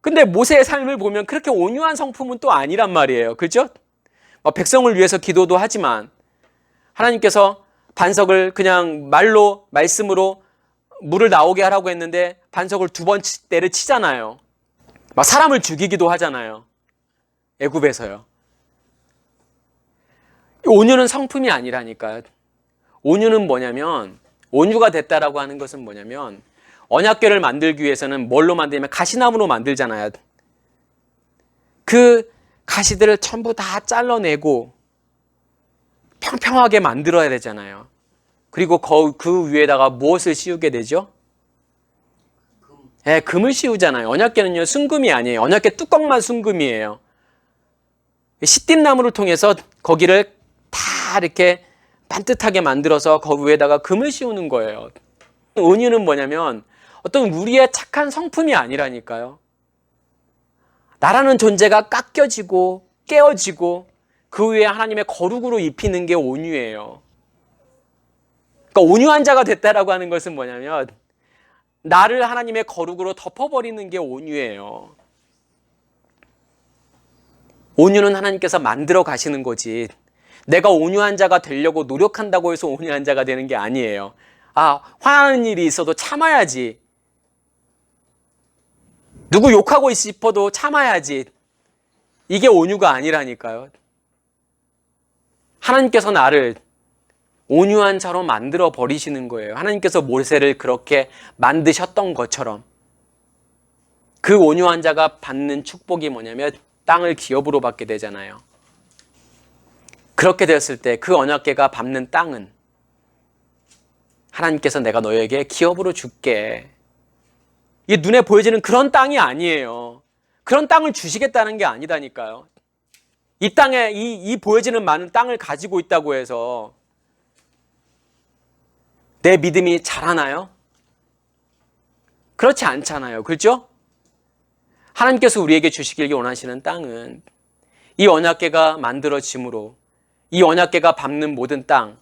근데 모세의 삶을 보면 그렇게 온유한 성품은 또 아니란 말이에요. 그렇죠? 백성을 위해서 기도도 하지만 하나님께서 반석을 그냥 말씀으로 물을 나오게 하라고 했는데 반석을 두 번 때려치잖아요. 막 사람을 죽이기도 하잖아요. 애굽에서요. 온유는 성품이 아니라니까요. 온유는 뭐냐면, 온유가 됐다라고 하는 것은 뭐냐면, 언약궤를 만들기 위해서는 뭘로 만들냐면 가시나무로 만들잖아요. 그 가시들을 전부 다 잘라내고 평평하게 만들어야 되잖아요. 그리고 그 위에다가 무엇을 씌우게 되죠? 네, 금을 씌우잖아요. 언약궤는요, 순금이 아니에요. 언약궤 뚜껑만 순금이에요. 시띠나무를 통해서 거기를 다 이렇게 반듯하게 만들어서 거기 위에다가 금을 씌우는 거예요. 온유는 뭐냐면 어떤 우리의 착한 성품이 아니라니까요. 나라는 존재가 깎여지고 깨어지고 그 위에 하나님의 거룩으로 입히는 게 온유예요. 그러니까 온유한 자가 됐다라고 하는 것은 뭐냐면 나를 하나님의 거룩으로 덮어버리는 게 온유예요. 온유는 하나님께서 만들어 가시는 거지. 내가 온유한 자가 되려고 노력한다고 해서 온유한 자가 되는 게 아니에요. 아, 화나는 일이 있어도 참아야지. 누구 욕하고 싶어도 참아야지. 이게 온유가 아니라니까요. 하나님께서 나를 온유한 자로 만들어 버리시는 거예요. 하나님께서 모세를 그렇게 만드셨던 것처럼. 그 온유한 자가 받는 축복이 뭐냐면 땅을 기업으로 받게 되잖아요. 그렇게 되었을 때 그 언약궤가 밟는 땅은 하나님께서 내가 너에게 기업으로 줄게. 이게 눈에 보여지는 그런 땅이 아니에요. 그런 땅을 주시겠다는 게 아니다니까요. 이 땅에 이 보여지는 많은 땅을 가지고 있다고 해서 내 믿음이 자라나요? 그렇지 않잖아요. 그렇죠? 하나님께서 우리에게 주시길 원하시는 땅은 이 언약궤가 만들어짐으로 이 언약궤가 밟는 모든 땅,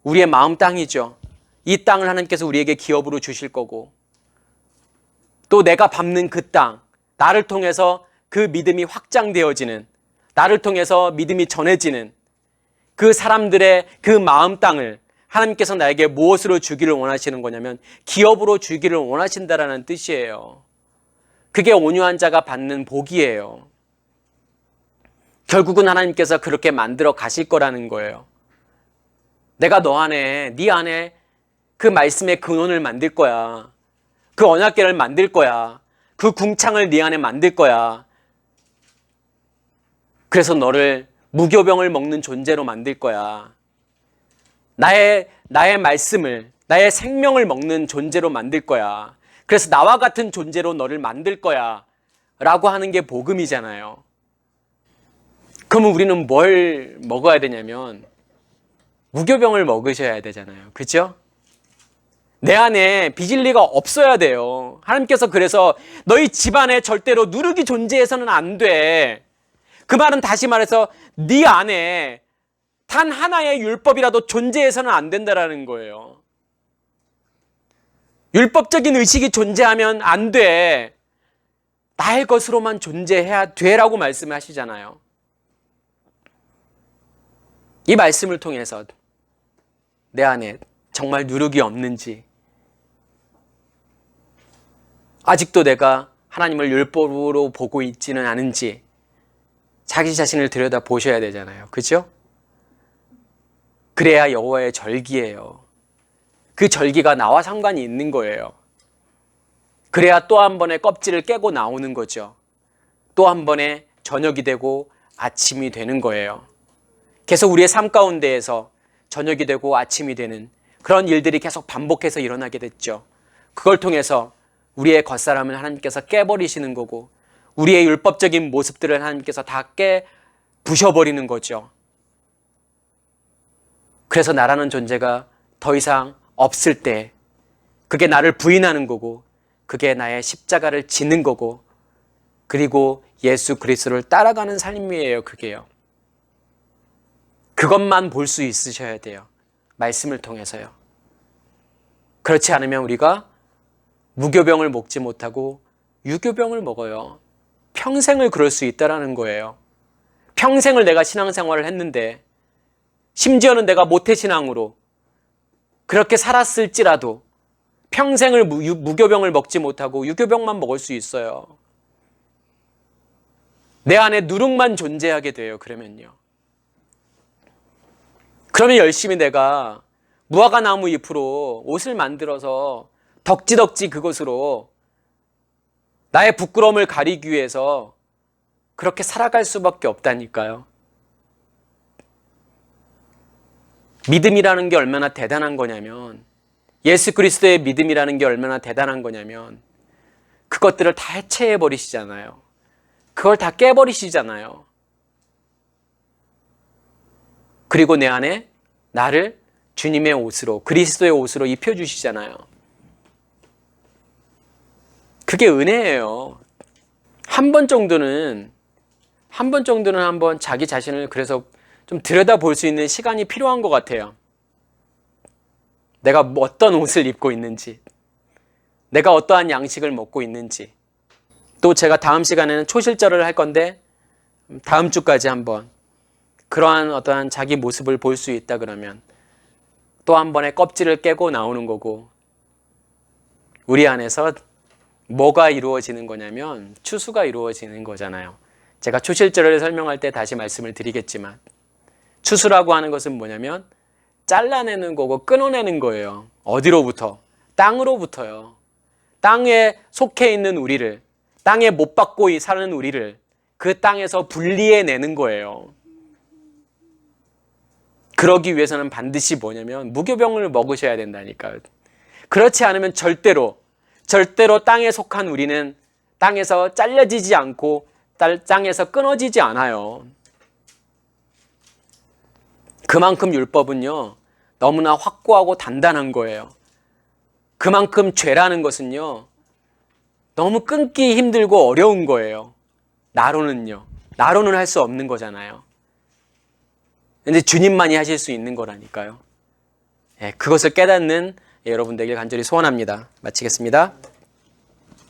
우리의 마음 땅이죠. 이 땅을 하나님께서 우리에게 기업으로 주실 거고 또 내가 밟는 그 땅, 나를 통해서 그 믿음이 확장되어지는, 나를 통해서 믿음이 전해지는 그 사람들의 그 마음 땅을 하나님께서 나에게 무엇으로 주기를 원하시는 거냐면 기업으로 주기를 원하신다라는 뜻이에요. 그게 온유한 자가 받는 복이에요. 결국은 하나님께서 그렇게 만들어 가실 거라는 거예요. 내가 너 안에, 네 안에 그 말씀의 근원을 만들 거야. 그 언약궤를 만들 거야. 그 궁창을 네 안에 만들 거야. 그래서 너를 무교병을 먹는 존재로 만들 거야. 나의 말씀을, 나의 생명을 먹는 존재로 만들 거야. 그래서 나와 같은 존재로 너를 만들 거야. 라고 하는 게 복음이잖아요. 그러면 우리는 뭘 먹어야 되냐면 무교병을 먹으셔야 되잖아요. 그렇죠? 내 안에 비질리가 없어야 돼요. 하나님께서 그래서 너희 집안에 절대로 누르기 존재해서는 안 돼. 그 말은 다시 말해서 네 안에 단 하나의 율법이라도 존재해서는 안 된다라는 거예요. 율법적인 의식이 존재하면 안 돼. 나의 것으로만 존재해야 돼라고 말씀하시잖아요. 이 말씀을 통해서 내 안에 정말 누룩이 없는지, 아직도 내가 하나님을 율법으로 보고 있지는 않은지 자기 자신을 들여다 보셔야 되잖아요. 그렇죠? 그래야 여호와의 절기예요. 그 절기가 나와 상관이 있는 거예요. 그래야 또 한 번의 껍질을 깨고 나오는 거죠. 또 한 번의 저녁이 되고 아침이 되는 거예요. 계속 우리의 삶 가운데에서 저녁이 되고 아침이 되는 그런 일들이 계속 반복해서 일어나게 됐죠. 그걸 통해서 우리의 겉사람을 하나님께서 깨버리시는 거고 우리의 율법적인 모습들을 하나님께서 다 부셔버리는 거죠. 그래서 나라는 존재가 더 이상 없을 때 그게 나를 부인하는 거고 그게 나의 십자가를 지는 거고 그리고 예수 그리스도를 따라가는 삶이에요. 그게요. 그것만 볼 수 있으셔야 돼요. 말씀을 통해서요. 그렇지 않으면 우리가 무교병을 먹지 못하고 유교병을 먹어요. 평생을 그럴 수 있다라는 거예요. 평생을 내가 신앙생활을 했는데 심지어는 내가 모태신앙으로 그렇게 살았을지라도 평생을 무교병을 먹지 못하고 유교병만 먹을 수 있어요. 내 안에 누룩만 존재하게 돼요. 그러면요. 그러면 열심히 내가 무화과 나무 잎으로 옷을 만들어서 덕지덕지 그것으로 나의 부끄러움을 가리기 위해서 그렇게 살아갈 수밖에 없다니까요. 믿음이라는 게 얼마나 대단한 거냐면, 예수 그리스도의 믿음이라는 게 얼마나 대단한 거냐면 그것들을 다 해체해 버리시잖아요. 그걸 다 깨버리시잖아요. 그리고 내 안에 나를 주님의 옷으로, 그리스도의 옷으로 입혀주시잖아요. 그게 은혜예요. 한 번 정도는 한번 자기 자신을 그래서 좀 들여다볼 수 있는 시간이 필요한 것 같아요. 내가 어떤 옷을 입고 있는지, 내가 어떠한 양식을 먹고 있는지. 또 제가 다음 시간에는 초실절을 할 건데 다음 주까지 한번 그러한 어떠한 자기 모습을 볼 수 있다 그러면 또 한 번의 껍질을 깨고 나오는 거고, 우리 안에서 뭐가 이루어지는 거냐면 추수가 이루어지는 거잖아요. 제가 초실절을 설명할 때 다시 말씀을 드리겠지만, 추수라고 하는 것은 뭐냐면 잘라내는 거고 끊어내는 거예요. 어디로부터? 땅으로부터요. 땅에 속해 있는 우리를, 땅에 못 박고 사는 우리를 그 땅에서 분리해내는 거예요. 그러기 위해서는 반드시 뭐냐면 무교병을 먹으셔야 된다니까요. 그렇지 않으면 절대로 땅에 속한 우리는 땅에서 잘려지지 않고 땅에서 끊어지지 않아요. 그만큼 율법은요, 너무나 확고하고 단단한 거예요. 그만큼 죄라는 것은요, 너무 끊기 힘들고 어려운 거예요. 나로는 할 수 없는 거잖아요. 근데 주님만이 하실 수 있는 거라니까요. 그것을 깨닫는 여러분들에게 간절히 소원합니다. 마치겠습니다.